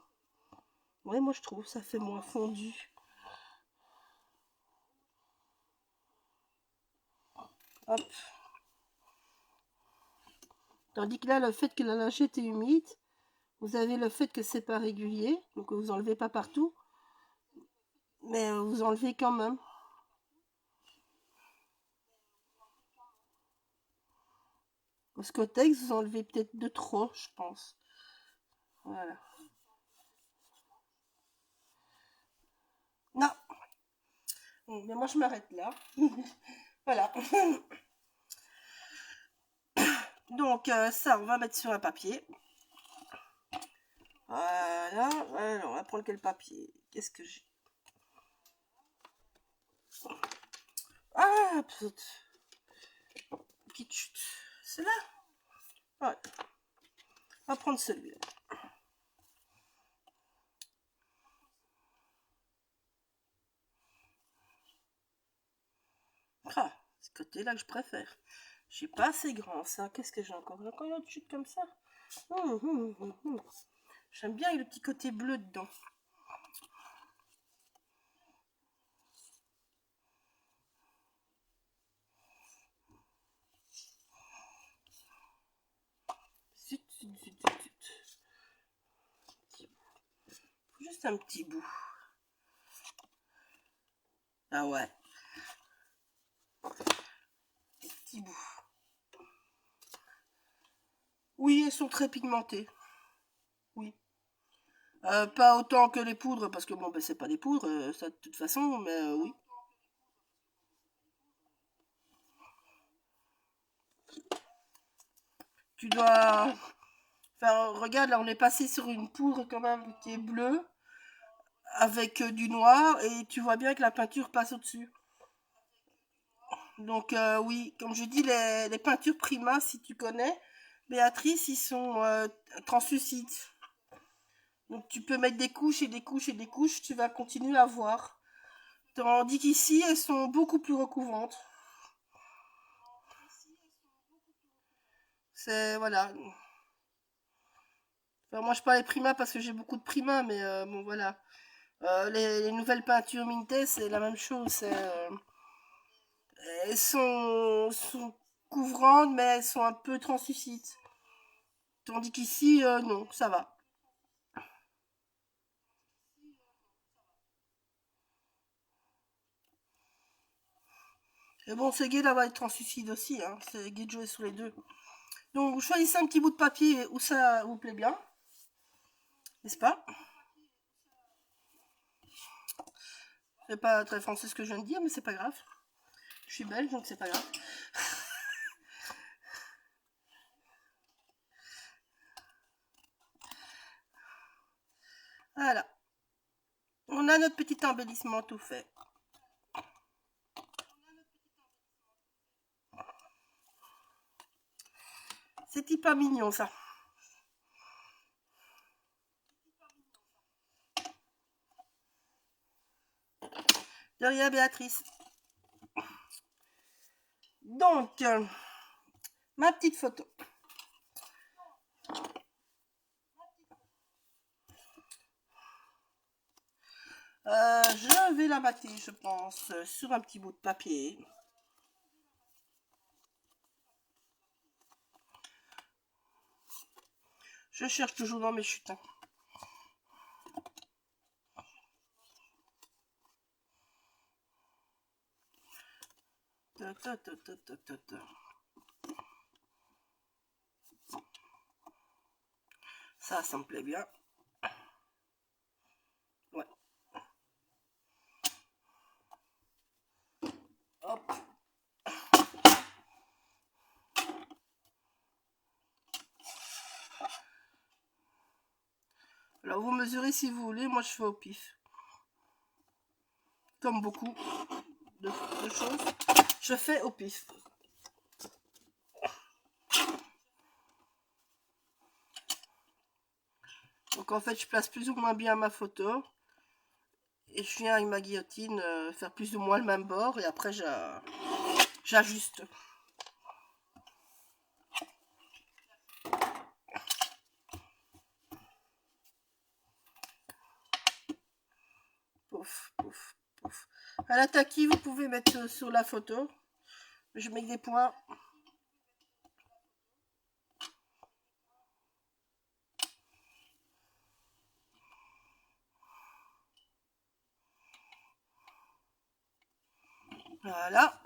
ouais, moi je trouve ça fait moins fondu. Hop. Tandis que là, le fait que la lingette est humide, vous avez le fait que c'est pas régulier, donc vous enlevez pas partout, mais vous enlevez quand même. Au Scotex, vous enlevez peut-être de trop, je pense. Voilà. Non. Bon, mais moi je m'arrête là. Voilà. Donc ça, on va mettre sur un papier. Voilà. Alors, on va prendre quel papier? Qu'est-ce que j'ai? Ah, petite chute. C'est là. Voilà. On va prendre celui-là. Ah, ce côté-là que je préfère. J'ai pas assez grand, ça. Qu'est-ce que j'ai encore? J'ai encore une autre chute comme ça. J'aime bien le petit côté bleu dedans. Zut, zut, zut, zut, zut. Juste un petit bout. Ah ouais. Petit bout. Oui, elles sont très pigmentées. Oui. Pas autant que les poudres, parce que bon, ben, c'est pas des poudres, ça de toute façon, mais oui. Tu dois faire, regarde, là, on est passé sur une poudre quand même qui est bleue, avec du noir, et tu vois bien que la peinture passe au-dessus. Donc oui, comme je dis, les peintures Prima, si tu connais, Béatrice, ils sont translucides. Donc tu peux mettre des couches et des couches et des couches, tu vas continuer à voir. Tandis qu'ici, elles sont beaucoup plus recouvrantes. C'est, voilà. Enfin, moi, je parlais Prima parce que j'ai beaucoup de Prima, mais bon, voilà. Les nouvelles peintures Minté, c'est la même chose. Elles sont couvrantes, mais elles sont un peu translucides. Tandis qu'ici, non, ça va. Et bon, c'est gai d'avoir être translucide aussi, hein. C'est gai de jouer sur les deux. Donc, vous choisissez un petit bout de papier où ça vous plaît bien, n'est-ce pas? C'est pas très français ce que je viens de dire, mais c'est pas grave. Je suis belge, donc c'est pas grave. Voilà. On a notre petit embellissement tout fait. C'est pas mignon, ça. De rien, Béatrice. Donc, ma petite photo. Je vais la mater, je pense, sur un petit bout de papier. Je cherche toujours dans mes chutes, hein. Ça me plaît bien. Ouais. Hop. Alors, vous mesurez si vous voulez. Moi, je fais au pif. Comme beaucoup de choses, je fais au pif. Donc, en fait, je place plus ou moins bien ma photo. Et je viens avec ma guillotine faire plus ou moins le même bord. Et après, j'ajuste. Pouf, pouf, pouf. À l'attaqui, vous pouvez mettre sur la photo. Je mets des points. Voilà.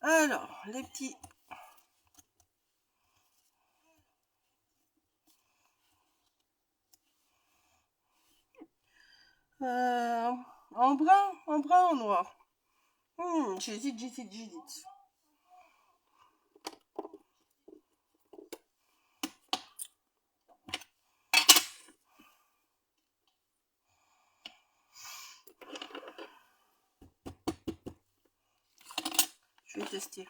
Alors, les petits... en brun, en noir. J'hésite. Je vais tester.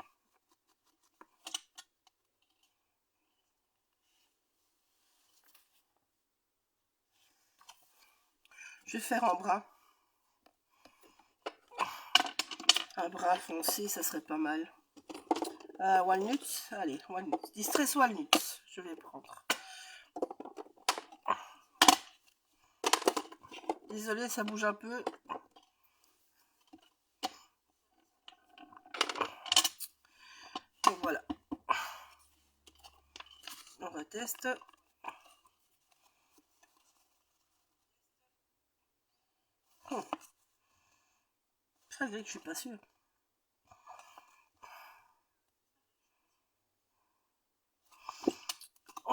Je vais faire en brun. Un brun foncé, ça serait pas mal. Walnuts, allez, walnuts. Distress walnuts, je vais prendre. Désolée, ça bouge un peu. Donc voilà. On va tester. Très vrai que je suis pas sûre.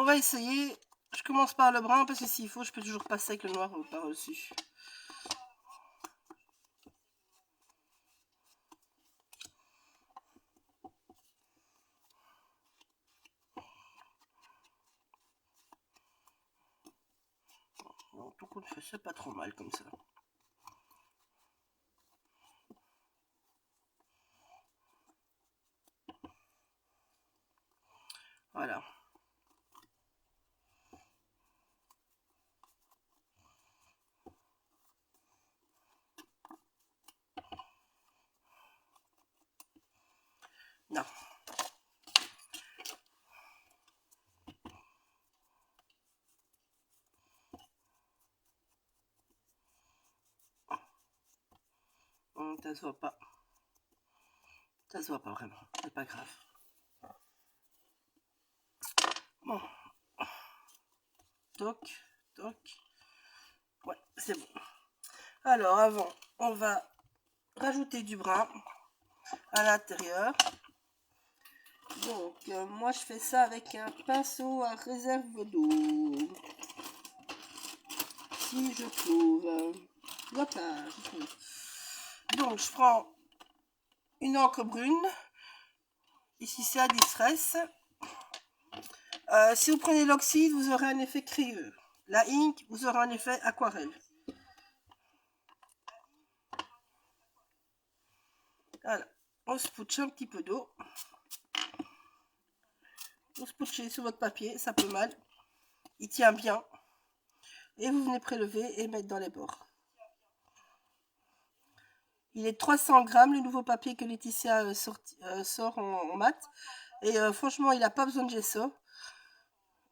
on va essayer. Je commence par le brun parce que s'il faut, je peux toujours passer avec le noir par-dessus. Donc, tout compte fait, c'est pas trop mal comme ça. Voilà. Non. Ça se voit pas. Ça se voit pas vraiment. C'est pas grave. Bon. Toc, toc. Ouais, c'est bon. Alors, avant, on va rajouter du brun à l'intérieur. Donc, moi, je fais ça avec un pinceau à réserve d'eau. Si je trouve. Hop là, je trouve. Donc, je prends une encre brune. Ici, c'est à distress. Si vous prenez l'oxyde, vous aurez un effet crayeux. La ink, vous aurez un effet aquarelle. Voilà. On spouche un petit peu d'eau. Vous spouchez sur votre papier, ça peut mal. Il tient bien. Et vous venez prélever et mettre dans les bords. Il est 300 grammes, le nouveau papier que Laetitia sort en mat. Et franchement, il n'a pas besoin de gesso.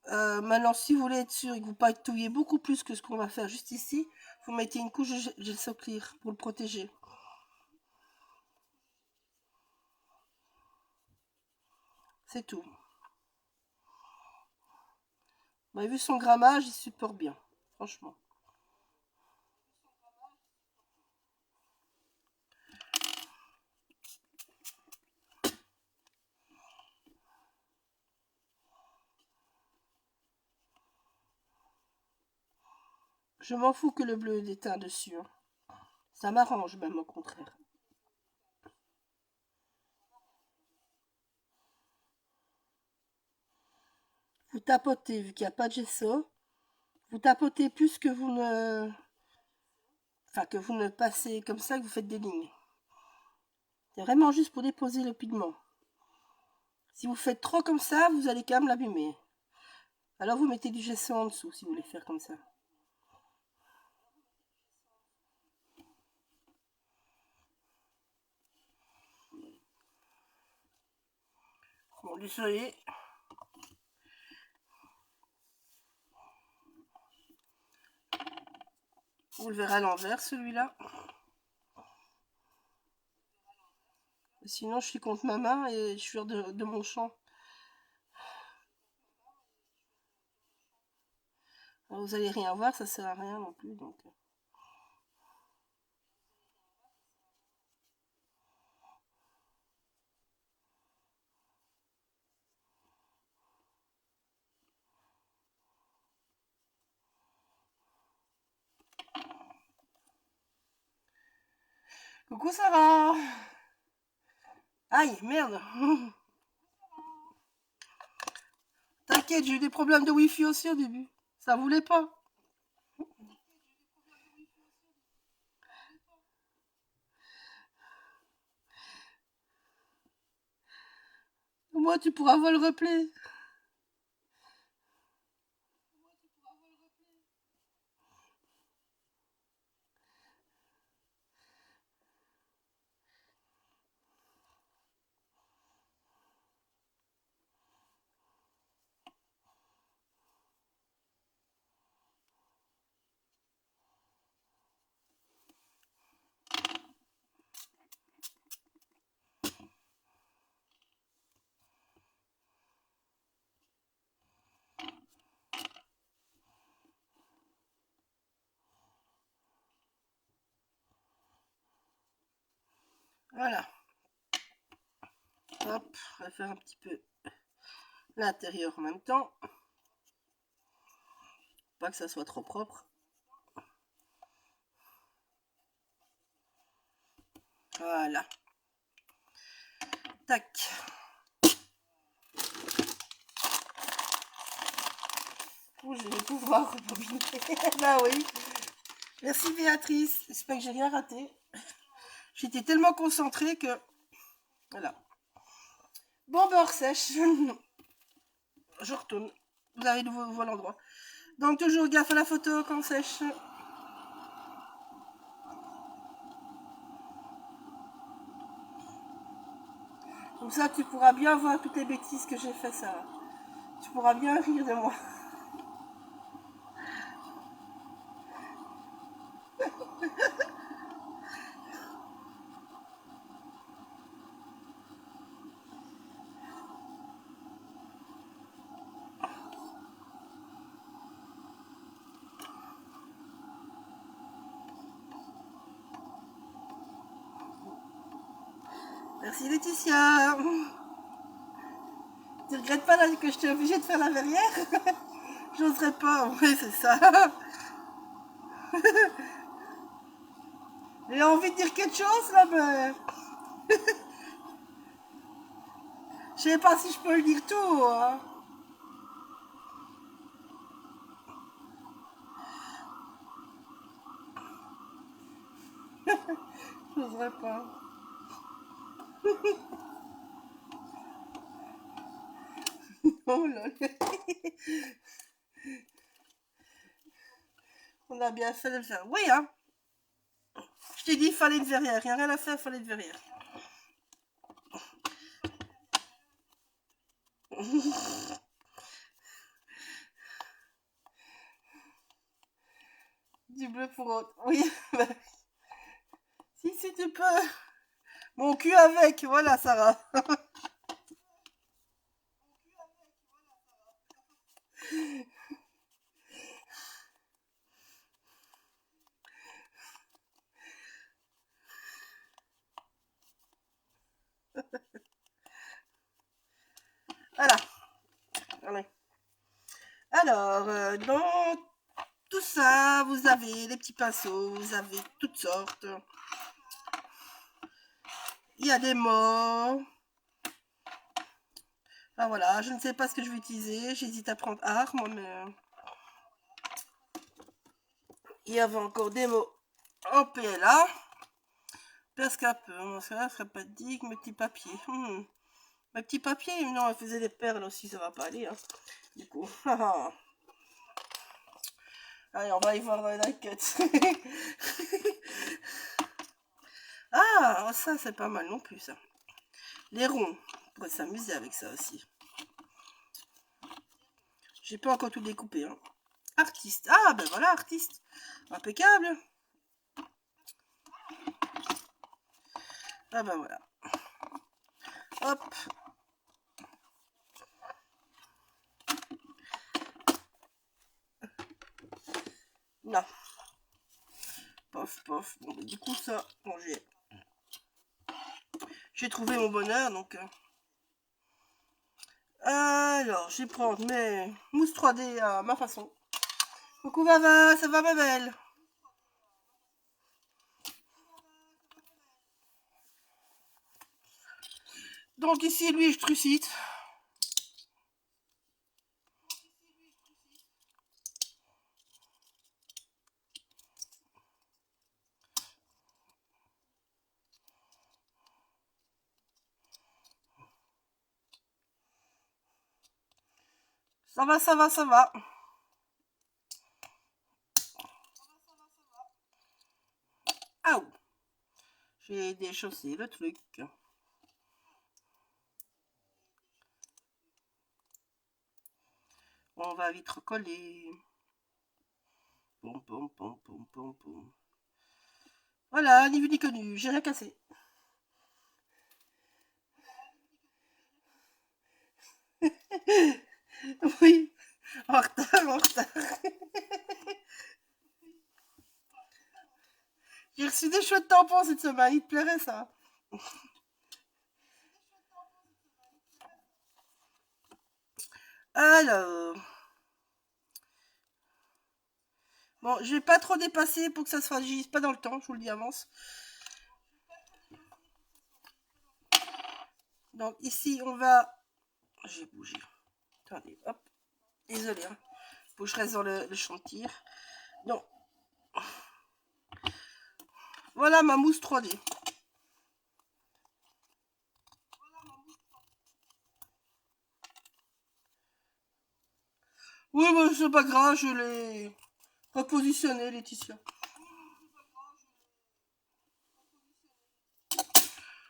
Maintenant, si vous voulez être sûr et que vous patouillez beaucoup plus que ce qu'on va faire juste ici, vous mettez une couche de gesso clear pour le protéger. C'est tout. Bah, vu son grammage, il supporte bien, franchement. Je m'en fous que le bleu déteint dessus. Hein. Ça m'arrange même au contraire. Vous tapotez, vu qu'il n'y a pas de gesso, vous tapotez plus que vous ne... Enfin, que vous ne passez comme ça, que vous faites des lignes. C'est vraiment juste pour déposer le pigment. Si vous faites trop comme ça, vous allez quand même l'abîmer. Alors vous mettez du gesso en dessous, si vous voulez faire comme ça. Bon, désolé. Vous le verrez à l'envers, celui-là. Sinon, je suis contre ma main et je suis hors de mon champ. Alors, vous allez rien voir, ça sert à rien non plus. Donc. Coucou Sarah. Aïe, merde. T'inquiète, j'ai eu des problèmes de wifi aussi au début. Ça voulait pas. Moi, tu pourras voir le replay. Voilà. Hop, on va faire un petit peu l'intérieur en même temps. Pas que ça soit trop propre. Voilà. Tac. Je vais pouvoir rebobiner. Bah oui. Merci Béatrice. J'espère que j'ai rien raté. J'étais tellement concentrée que... Voilà. Bon, beurre sèche. Je retourne. Vous avez de nouveau l'endroit. Donc toujours gaffe à la photo quand sèche. Comme ça, tu pourras bien voir toutes les bêtises que j'ai fait, ça. Tu pourras bien rire de moi. Merci Laetitia. Tu regrettes pas là, que je t'ai obligée de faire la verrière? J'oserais pas, oui c'est ça. J'ai envie de dire quelque chose là, mais... Je sais pas si je peux le dire tout. Hein. J'oserais pas. Oh là là. On a bien fait de le faire. Oui, hein. Je t'ai dit, il fallait une verrière. Il n'y a rien à faire, il fallait une verrière. Du bleu pour autre. Oui. Si tu peux. Mon cul avec. Voilà, Sarah. Voilà. Allez. Alors, dans tout ça, vous avez les petits pinceaux, vous avez toutes sortes. Il y a des mots. Ah voilà, je ne sais pas ce que je vais utiliser. J'hésite à prendre art, moi, mais... Il y avait encore des mots en PLA. Presque un peu. Ça serait pas digue, mes petits papiers. Mes petits papiers, non, elle faisait des perles aussi, ça va pas aller. Hein. Du coup. Allez, on va y voir dans la quête. Ah, ça, c'est pas mal non plus, ça. Les ronds. On pourrait s'amuser avec ça aussi. J'ai pas encore tout découpé. Hein. Artiste. Ah, ben voilà, artiste. Impeccable. Ah ben voilà. Hop. Non. Pof, pof. Bon, du coup, ça, bon, j'ai trouvé mon bonheur, donc... Alors, je vais prendre mes mousses 3D à ma façon. Coucou Vava, ça va ma belle? Donc ici, lui, je trucide. Ça va, ça va, ça va. Ah, j'ai déchaussé le truc. On va vite recoller. Pom, pom, pom, pom, pom, pom. Voilà, ni vu ni connu, j'ai rien cassé. Oui, en retard, en retard. J'ai reçu des chouettes tampons cette semaine, il te plairait ça. Alors, Bon, je vais pas trop dépasser pour que ça se fragilise pas dans le temps, je vous le dis avance. Donc ici, on va... J'ai bougé. Attendez, hop. Désolé, hein. Faut que je reste dans le champ de tir. Donc, voilà ma mousse 3D. Oui, mais c'est pas grave, je l'ai repositionné, Laetitia.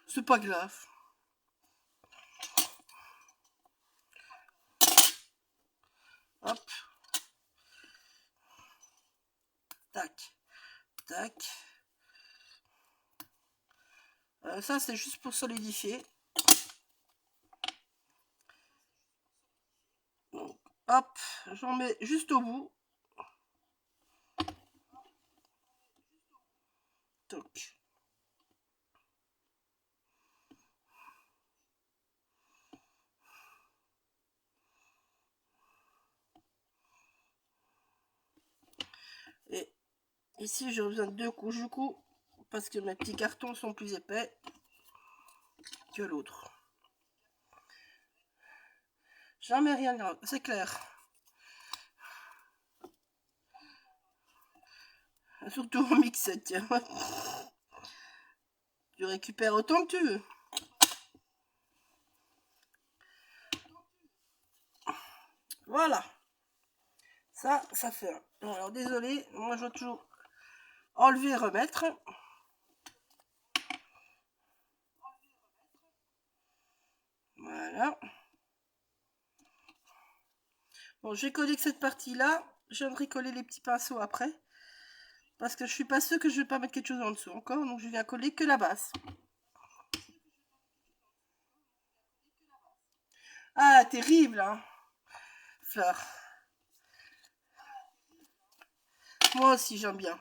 C'est pas grave. Hop. Tac. Tac. Ça, c'est juste pour solidifier. Donc, hop, j'en mets juste au bout. Toc. Et ici, j'ai besoin de 2 couches du coup, parce que mes petits cartons sont plus épais que l'autre. Jamais rien de grave, c'est clair. Surtout en mixette, tiens. Tu récupères autant que tu veux. Voilà. Ça fait un. Bon, alors désolé, moi je dois toujours enlever et remettre. Voilà. Bon, j'ai collé que cette partie-là. Je viendrai coller les petits pinceaux après. Parce que je suis pas sûre que je vais pas mettre quelque chose en dessous encore. Donc je viens coller que la base. Ah, terrible, hein, Fleur. Moi aussi, j'aime bien.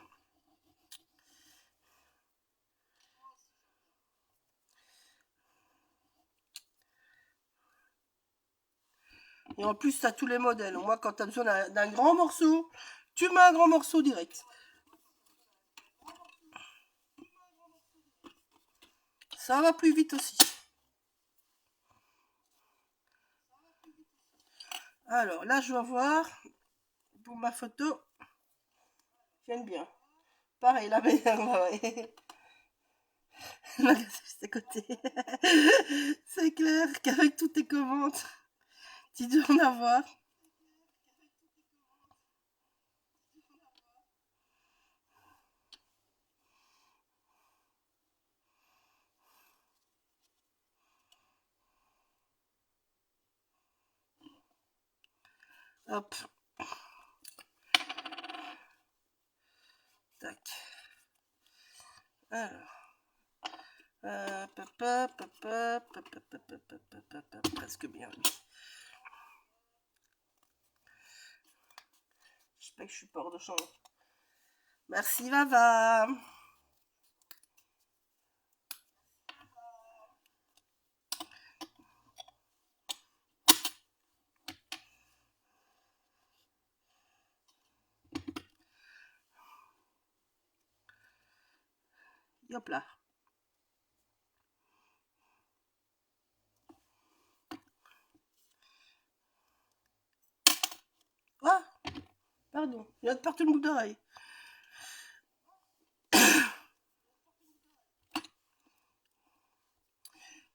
Et en plus, tu as tous les modèles. Moi, quand tu as besoin d'un grand morceau, tu mets un grand morceau direct. Ça va plus vite aussi. Alors là, je vais voir pour ma photo. J'aime bien. Pareil, la m'énerve, ouais. Juste à côté. C'est clair qu'avec toutes tes commandes, tu dois en avoir. Hop. Tac. Alors. Presque bien. J'espère que je suis pas hors de champ. Merci, Vava. Hop là. Ah, pardon. Il y a de partout le bout d'oreille.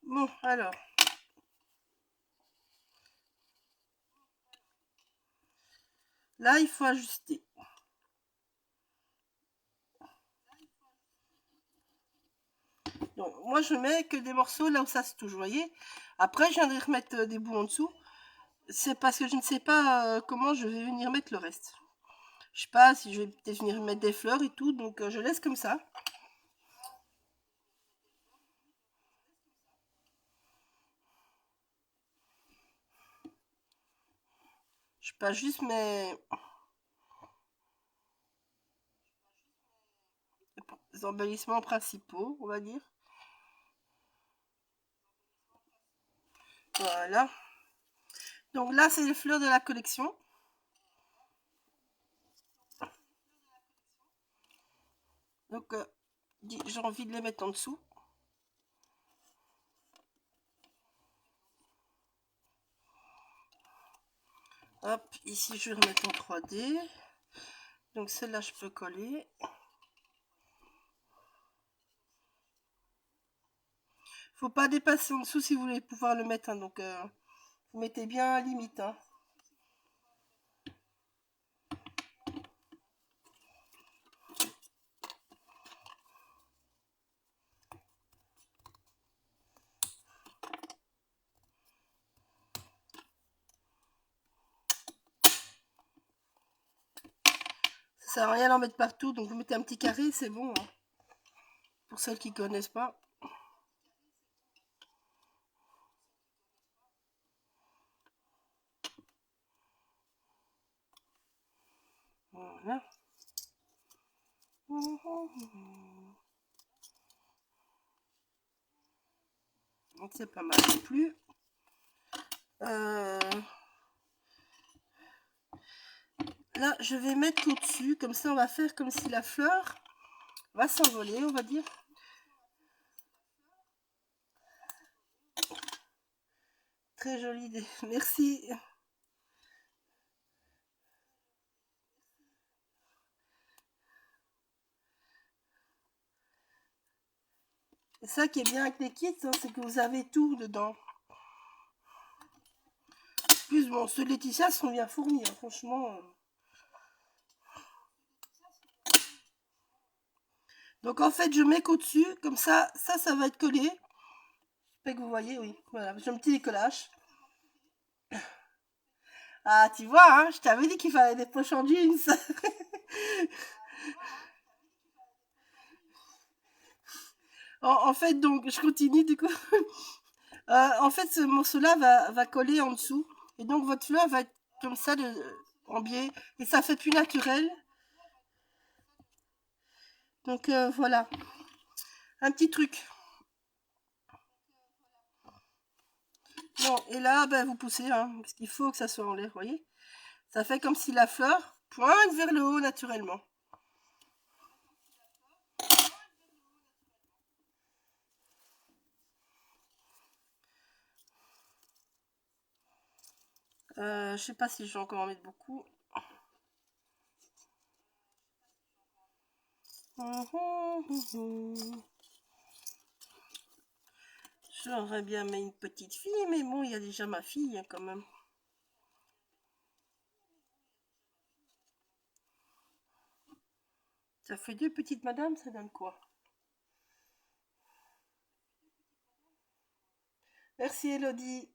Bon, alors. Là, il faut ajuster. Donc, moi, je mets que des morceaux là où ça se touche, vous voyez. Après, je viendrai remettre des bouts en dessous. C'est parce que je ne sais pas comment je vais venir mettre le reste. Je sais pas si je vais peut-être venir mettre des fleurs et tout, donc je laisse comme ça. Je sais pas juste mes embellissements principaux, on va dire. Voilà. Donc là, c'est les fleurs de la collection. Donc, j'ai envie de les mettre en dessous. Hop, ici je vais remettre en 3D. Donc celle-là je peux coller. Faut pas dépasser en dessous si vous voulez pouvoir le mettre. Hein, donc vous mettez bien à limite. Hein. Ça sert à rien d'en mettre partout. Donc vous mettez un petit carré, c'est bon. Hein, pour celles qui connaissent pas. Voilà. Donc c'est pas mal non plus. Là, je vais mettre au-dessus. Comme ça, on va faire comme si la fleur va s'envoler, on va dire. Très jolie idée. Merci. Et ça qui est bien avec les kits, hein, c'est que vous avez tout dedans. En plus, bon, ceux de Laetitia sont bien fournis, hein, franchement. Donc en fait, je mets qu'au-dessus, comme ça va être collé. J'espère que vous voyez, oui. Voilà, j'ai un petit décollage. Ah, tu vois, hein, je t'avais dit qu'il fallait des poches en jeans. En fait, donc, je continue du coup. En fait, ce morceau-là va coller en dessous. Et donc, votre fleur va être comme ça, en biais. Et ça fait plus naturel. Donc, voilà. Un petit truc. Bon, et là, ben, vous poussez, hein, parce qu'il faut que ça soit en l'air, vous voyez. Ça fait comme si la fleur pointe vers le haut naturellement. Je sais pas si je vais encore en mettre beaucoup. J'aurais bien mis une petite fille, mais bon, il y a déjà ma fille hein, quand même. Ça fait deux petites madames, ça donne quoi? Merci Elodie.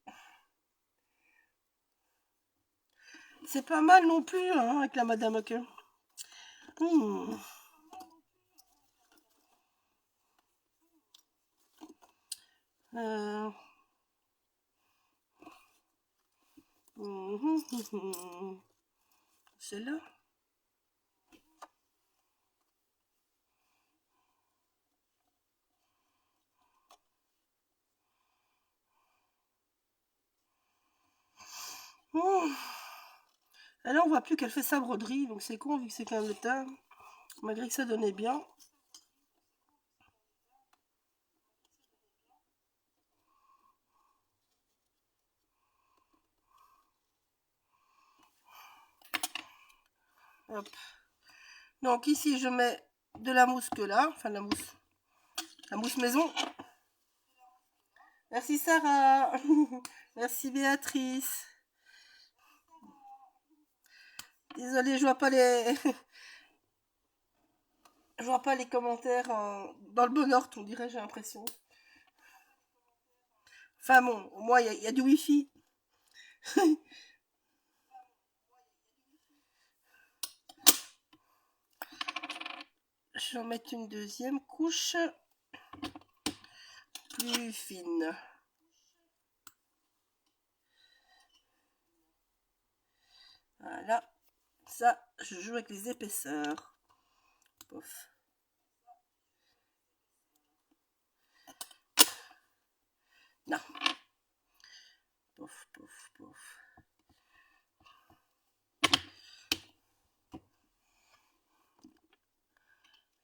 C'est pas mal non plus hein, avec la madame à queue. Euh... Celle-là. Et là, on voit plus qu'elle fait sa broderie, donc c'est con vu que c'est quand même le teint. Malgré que ça donnait bien. Hop. Donc ici, je mets de la mousse que là, enfin la mousse maison. Merci Sarah. Merci Béatrice. Désolée, je vois pas les, je vois pas les commentaires dans le bon ordre, on dirait, j'ai l'impression. Enfin bon, au moins il y a du wifi. Je vais en mettre une deuxième couche plus fine. Voilà. Ça, je joue avec les épaisseurs. Pof. Non. Pof, pof, pof.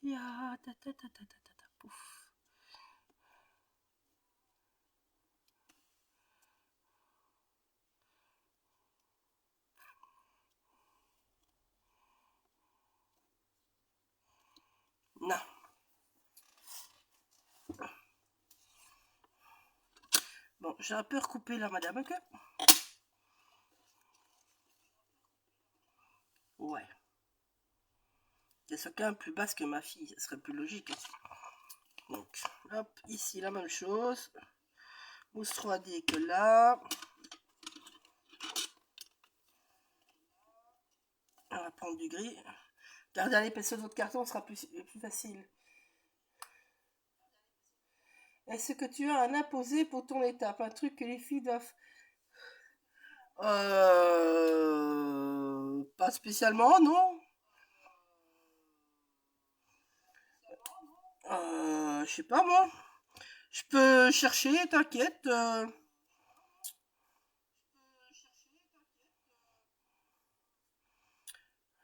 Ya, Pouf. Non. Bon, j'ai un peu recoupé là, madame. Ok. Ouais. Elle soit quand même plus basse que ma fille, ça serait plus logique. Donc, hop, ici la même chose. Mousse 3D que là. On va prendre du gris. Gardez l'épaisseur de votre carton, sera plus facile. Est-ce que tu as un imposé pour ton étape? Un truc que les filles doivent... Pas spécialement, non. Je sais pas moi. Je peux chercher, t'inquiète.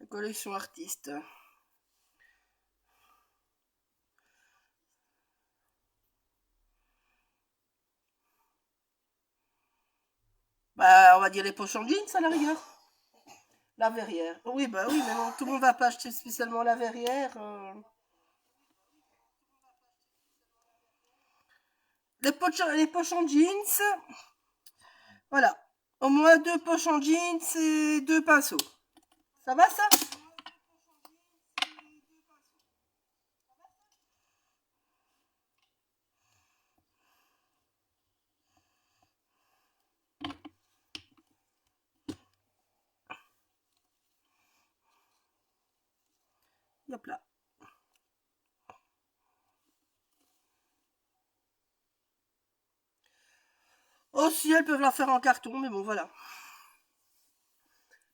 Collection artiste. Bah, on va dire les poches en jeans à la rigueur. La verrière. Oui, bah oui, mais non, tout le monde va pas acheter spécialement la verrière. Les poches en jeans. Voilà. Au moins 2 poches en jeans et 2 pinceaux. Ça va ça? Hop là. Aussi, elles peuvent la faire en carton, mais bon, voilà.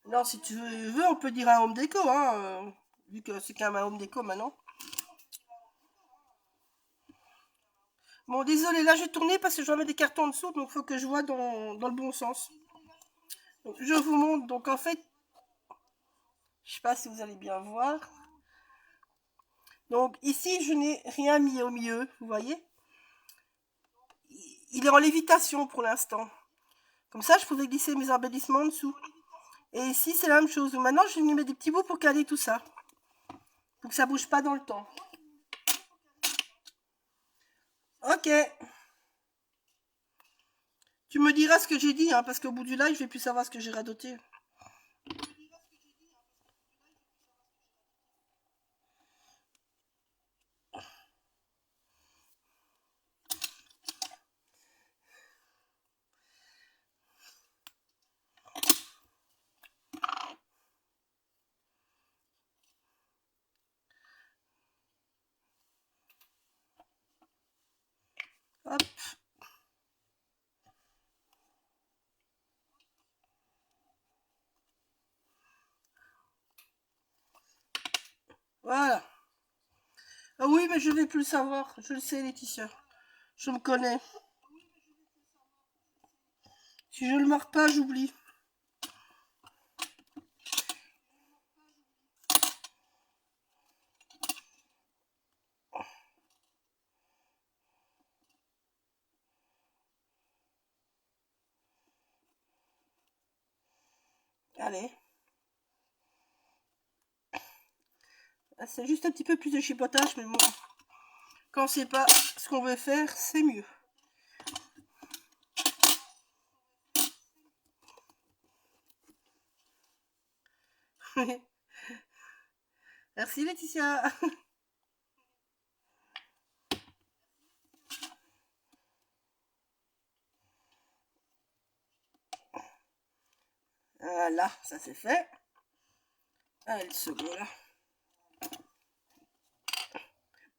Non, si tu veux, on peut dire un home déco, hein, vu que c'est quand même un home déco maintenant. Bon, désolé, là je vais tourner parce que je dois mettre des cartons en dessous, donc il faut que je vois dans le bon sens. Donc, je vous montre, donc en fait, je sais pas si vous allez bien voir. Donc ici, je n'ai rien mis au milieu, vous voyez. Il est en lévitation pour l'instant. Comme ça, je pouvais glisser mes embellissements en dessous. Et ici, c'est la même chose. Donc maintenant, je vais venir mettre des petits bouts pour caler tout ça. Pour que ça bouge pas dans le temps. Ok. Tu me diras ce que j'ai dit, hein, parce qu'au bout du live, je vais plus savoir ce que j'ai radoté. Hop. Voilà. Ah oui, mais je vais plus le savoir. Je le sais, Laetitia. Je me connais. Si je le marque pas, j'oublie. Allez. C'est juste un petit peu plus de chipotage, mais bon. Quand on sait pas ce qu'on veut faire, c'est mieux. Merci, Laetitia. Voilà, ça c'est fait. Allez, le second là.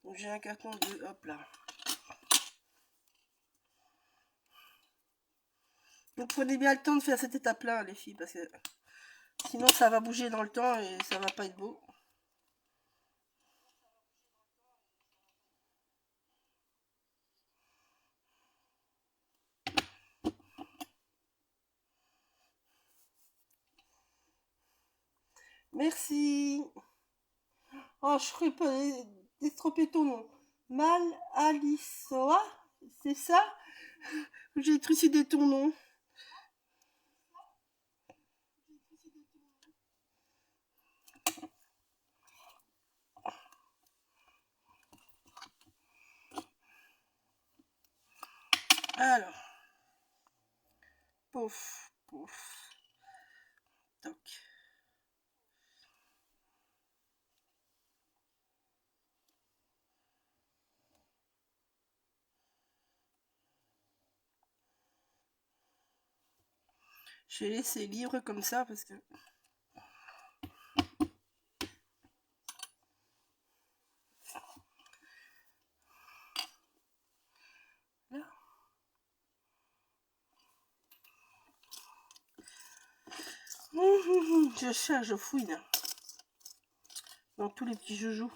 Donc j'ai un carton de... Hop là. Donc prenez bien le temps de faire cette étape-là, les filles, parce que sinon ça va bouger dans le temps et ça va pas être beau. Merci. Oh, je ferai pas d'estropier ton nom. Mal Alisoa, c'est ça? J'ai trucidé ton nom. Alors, pouf, pouf, toc. Je vais laisser libre comme ça parce que... Là. Je cherche, je fouine dans tous les petits joujoux.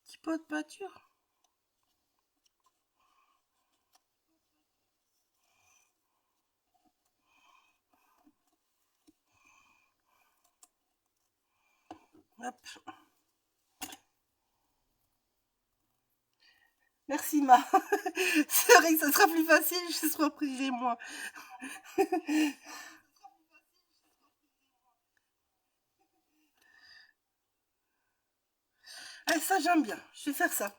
Petit pot de pâture. Hop. Merci Ma. C'est vrai que ça sera plus facile, je surprirai moi. Ah, ça j'aime bien, je vais faire ça.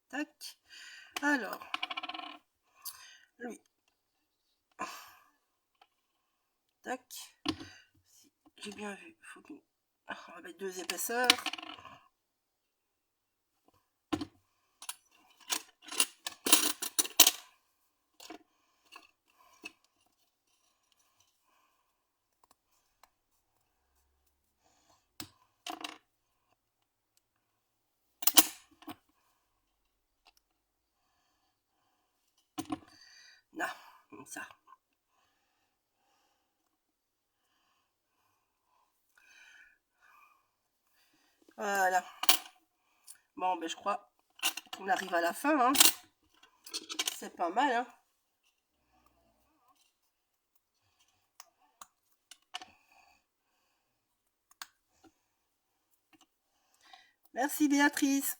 Tac. Alors, lui. Tac. Si j'ai bien vu, faut que... on va mettre 2 épaisseurs. Là, comme ça. Voilà. Bon, ben je crois qu'on arrive à la fin. Hein. C'est pas mal. Hein. Merci Béatrice.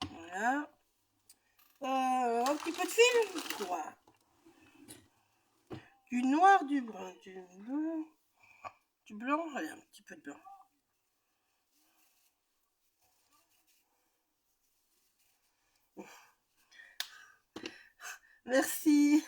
Voilà. Un petit peu de fil. Voilà. Du noir, du brun, du blanc. Allez, un petit peu de blanc. Merci.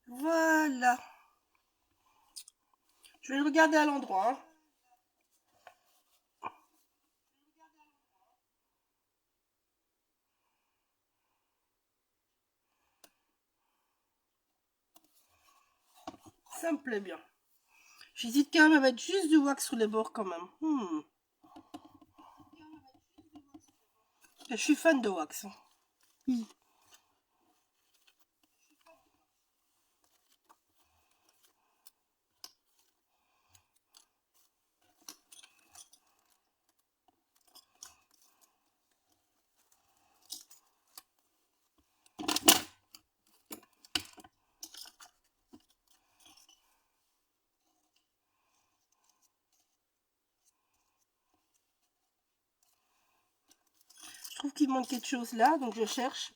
Voilà. Je vais le regarder à l'endroit. Hein. Ça me plaît bien. J'hésite quand même à mettre juste du wax sur les bords quand même. Je suis fan de wax. Oui. Je trouve qu'il manque quelque chose là, donc je cherche.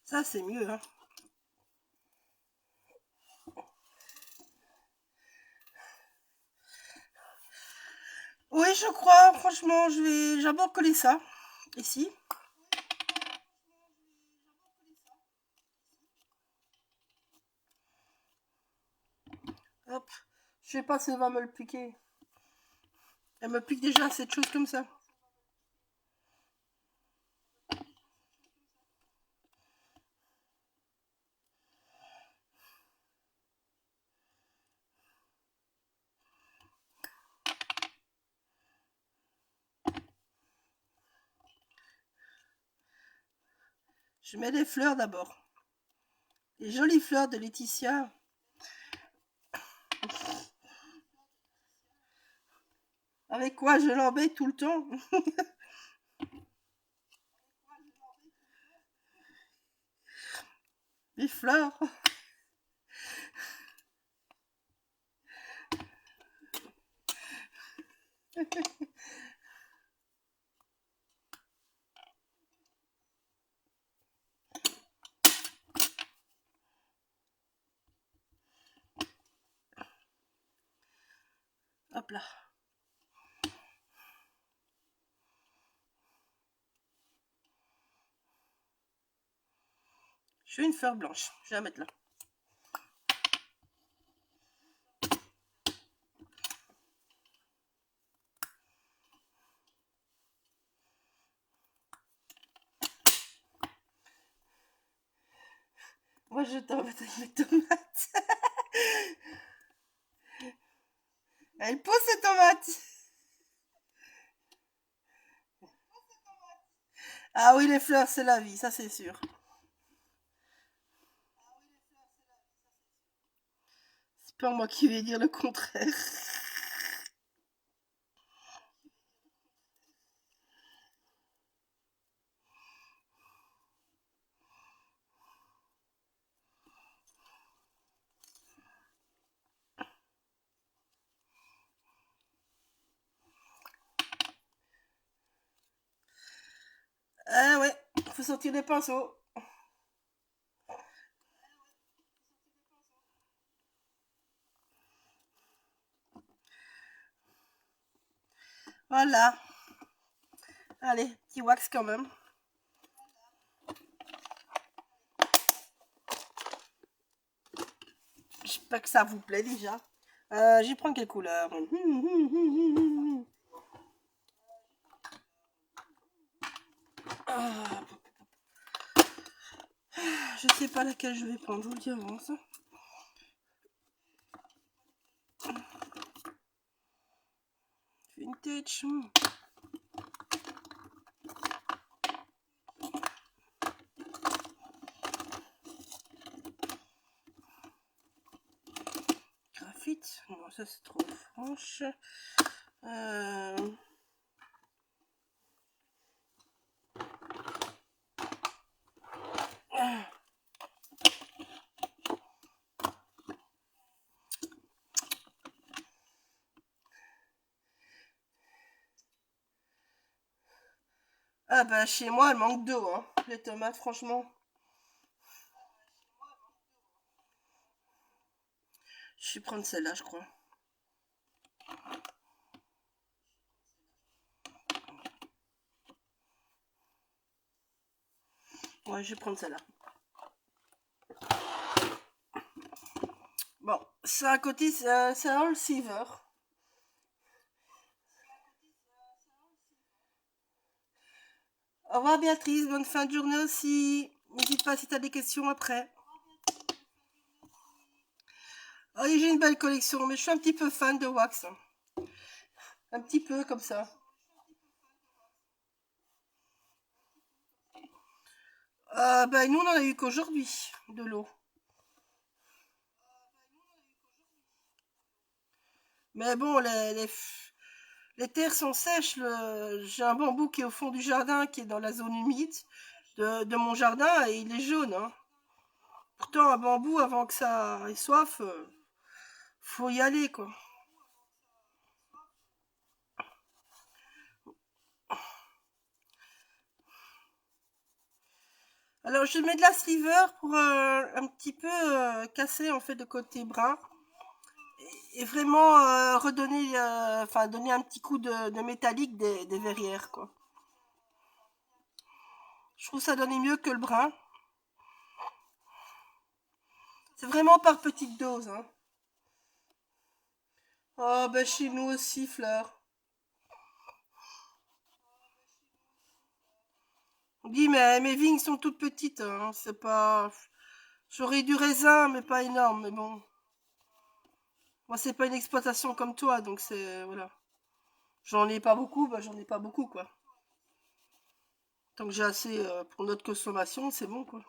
Ça, c'est mieux. Hein. Oui, je crois. Franchement, j'ai d'abord collé ça. Ici. Je sais pas si elle va me le piquer. Elle me pique déjà cette chose comme ça. Je mets les fleurs d'abord. Les jolies fleurs de Laetitia. Avec quoi je l'embête tout le temps. Les fleurs. Hop là. Je fais une fleur blanche. Je vais la mettre là. Moi, je t'embête avec mes tomates. Elle pousse ces tomates. Ah oui, les fleurs, c'est la vie, ça c'est sûr. C'est pas moi qui vais dire le contraire. Ah ouais, faut sortir les pinceaux. Voilà. Allez, petit wax quand même. J'espère que ça vous plaît déjà. Je vais prendre quelle couleur? Ah, je sais pas laquelle je vais prendre, je vous le dis avance. Vintage. Graphite. Non, ça c'est trop franche. Ah bah chez moi, elle manque d'eau, hein. Les tomates, franchement. Je vais prendre celle-là, je crois. Ouais, je vais prendre celle-là. Bon, ça à côté, c'est un receiver. Au revoir Béatrice, bonne fin de journée aussi. N'hésite pas si tu as des questions après. Oh, j'ai une belle collection, mais je suis un petit peu fan de wax. Un petit peu comme ça. Ben, nous, on en a eu qu'aujourd'hui, de l'eau. Mais bon, les terres sont sèches. J'ai un bambou qui est au fond du jardin, qui est dans la zone humide de mon jardin, et il est jaune, hein. Pourtant, un bambou, avant que ça ait soif, faut y aller, quoi. Alors, je mets de la sliver pour un petit peu casser, en fait, le côté brun. Et vraiment redonner, enfin, donner un petit coup de métallique des verrières, quoi. Je trouve ça donnait mieux que le brun. C'est vraiment par petite dose, hein. Oh, bah chez nous aussi, Fleur. On dit, mais mes vignes sont toutes petites, hein, c'est pas... J'aurais du raisin, mais pas énorme, mais bon. Moi, c'est pas une exploitation comme toi, donc c'est... Voilà. J'en ai pas beaucoup, bah j'en ai pas beaucoup, quoi. Tant que j'ai assez pour notre consommation, c'est bon, quoi.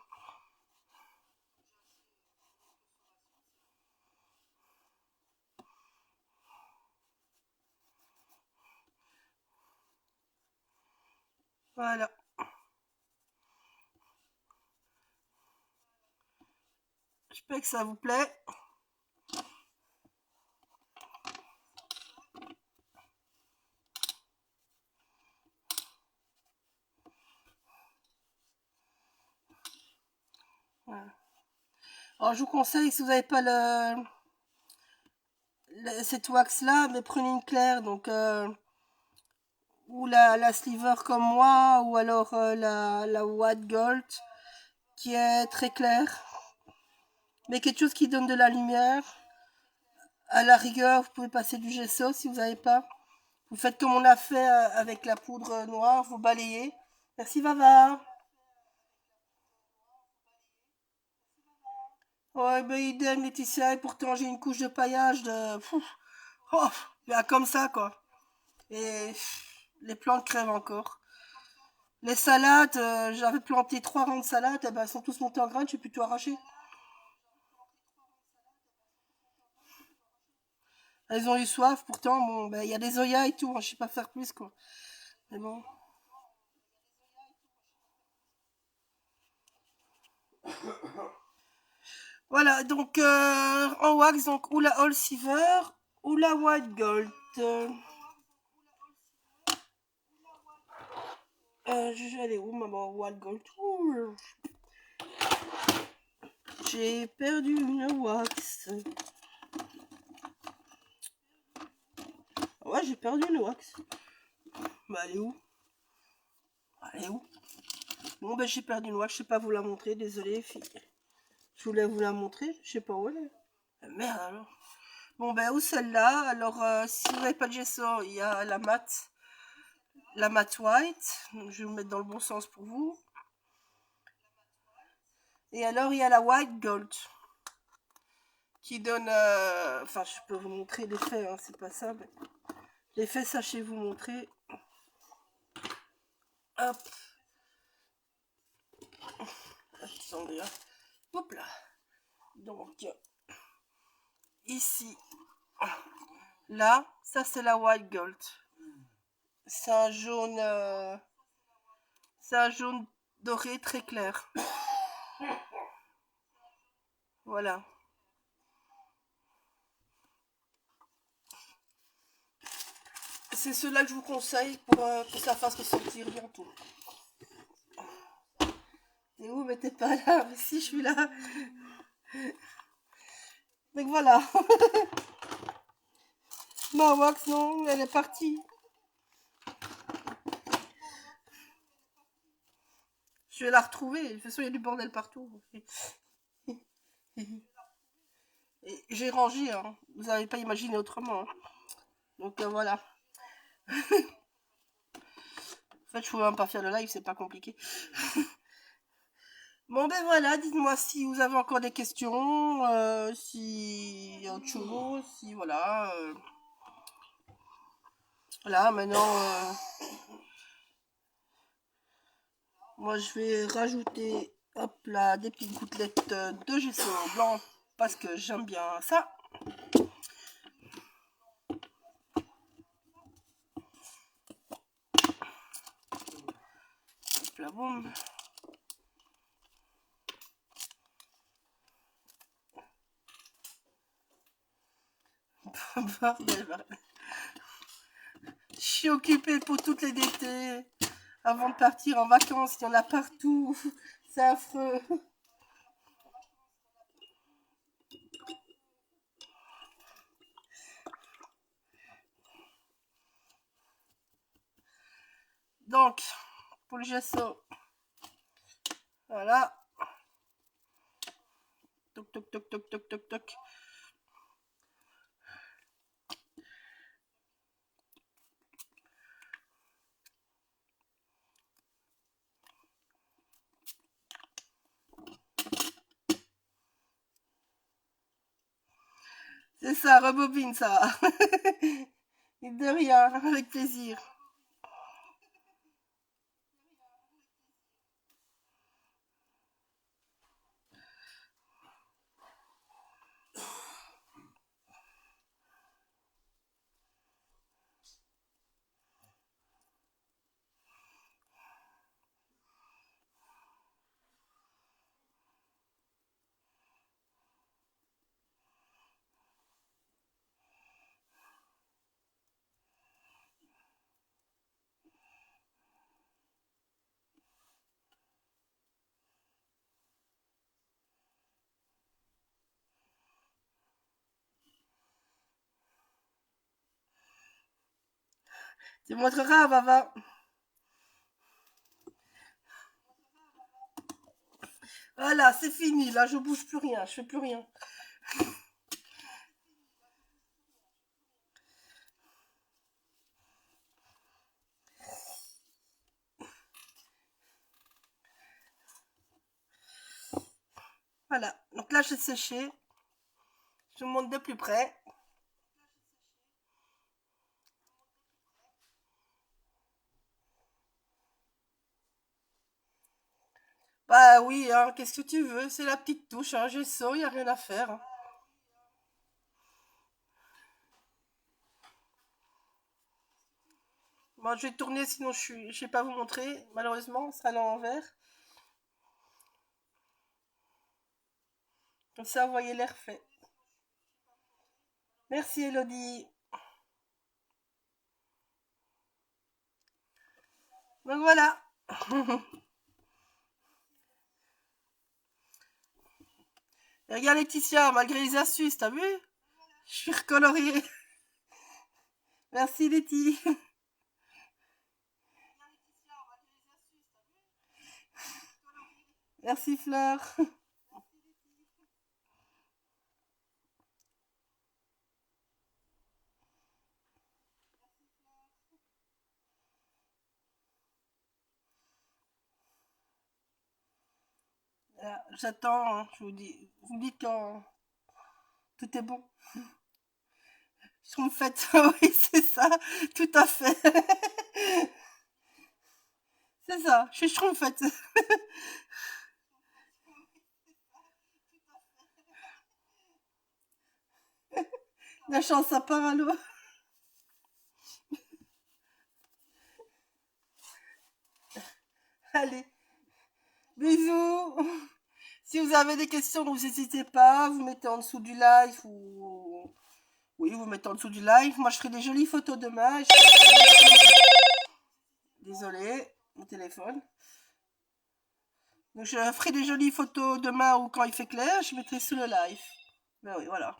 Voilà. J'espère que ça vous plaît. Voilà. Alors, je vous conseille, si vous n'avez pas cette wax-là, mais prenez une claire, donc... ou la sliver comme moi, ou alors la white gold, qui est très claire. Mais quelque chose qui donne de la lumière. À la rigueur, vous pouvez passer du gesso si vous n'avez pas. Vous faites comme on a fait avec la poudre noire, vous balayez. Merci Vava. Ouais, ben idem Laetitia, et pourtant j'ai une couche de paillage de... Oh, bien comme ça quoi. Et les plantes crèvent encore. Les salades, j'avais planté 3 rangs de salades, eh ben, elles sont tous montées en graines, je peux tout arracher. Elles ont eu soif, pourtant, bon, ben, il y a des zoyas et tout, hein, je sais pas faire plus, quoi. Mais bon. Voilà, donc, en wax, donc, ou la All Silver, ou la White Gold. Je vais aller où, maman? White Gold. Ouh, j'ai perdu une wax. Ouais, j'ai perdu une wax. Bah, elle est où? Elle est où? Bon, ben, j'ai perdu une wax, je sais pas vous la montrer, désolé, fille. Je voulais vous la montrer, je sais pas où elle est. Merde alors. Bon, ben, ou celle-là. Alors, si vous n'avez pas de gesso, il y a la matte white. Donc, je vais vous mettre dans le bon sens pour vous. Et alors, il y a la white gold. Qui donne... Enfin, je peux vous montrer l'effet, hein, c'est pas ça. Mais... L'effet, sachez vous montrer. Hop. Attendez, hein. Hop là. Donc, ici. Là, ça c'est la white gold. C'est un jaune... c'est un jaune doré très clair. Voilà. C'est ceux-là que je vous conseille pour que ça fasse ressortir bientôt. Et où? Mais t'es pas là. Mais si, je suis là. Donc voilà. Ma wax, non, elle est partie. Je vais la retrouver. De toute façon, il y a du bordel partout. Et j'ai rangé, hein. Vous n'avez pas imaginé autrement, hein. Donc voilà. En fait, je pouvais même pas faire le live, c'est pas compliqué. Bon ben voilà, dites-moi si vous avez encore des questions, si y a autre chose, si voilà. Voilà, maintenant, moi je vais rajouter, hop là, des petites gouttelettes de gesso blanc parce que j'aime bien ça. Hop là, boum. Je suis occupée pour toutes les d'été. Avant de partir en vacances, il y en a partout. C'est affreux. Donc, pour le gesso, voilà. Toc, toc, toc, toc, toc, toc, toc. ça, rebobine ça. Et de rien, avec plaisir. Tu montreras, Vava. Voilà, c'est fini. Là, je bouge plus rien. Je fais plus rien. Voilà. Donc là, j'ai séché. Je vous montre de plus près. Bah oui, hein, qu'est-ce que tu veux? C'est la petite touche, hein. Gesso, il n'y a rien à faire, hein. Moi, je vais tourner, sinon je vais pas vous montrer. Malheureusement, ce sera à l'envers. Comme ça, vous voyez l'air fait. Merci, Elodie. Donc voilà. Et regarde Laetitia, malgré les astuces, t'as vu? Je suis recoloriée. Merci, Letty. Merci, Fleur. J'attends, hein, je vous dis. Vous me dites quand tout est bon. Schtroumpfette, oui, c'est ça, tout à fait. C'est ça, je suis Schtroumpfette. La chance, ça part à l'eau. Allez, bisous. Si vous avez des questions, vous n'hésitez pas, vous mettez en dessous du live ou... Oui, vous mettez en dessous du live. Moi, je ferai des jolies photos demain. Désolée, mon téléphone. Donc, je ferai des jolies photos demain ou quand il fait clair, je mettrai sous le live. Ben oui, voilà,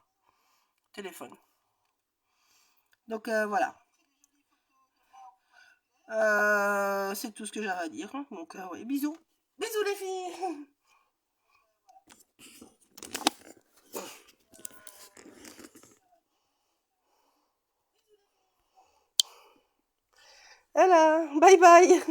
téléphone. Donc, voilà. C'est tout ce que j'avais à dire. Donc, oui, bisous. Bisous les filles. Voilà, bye bye.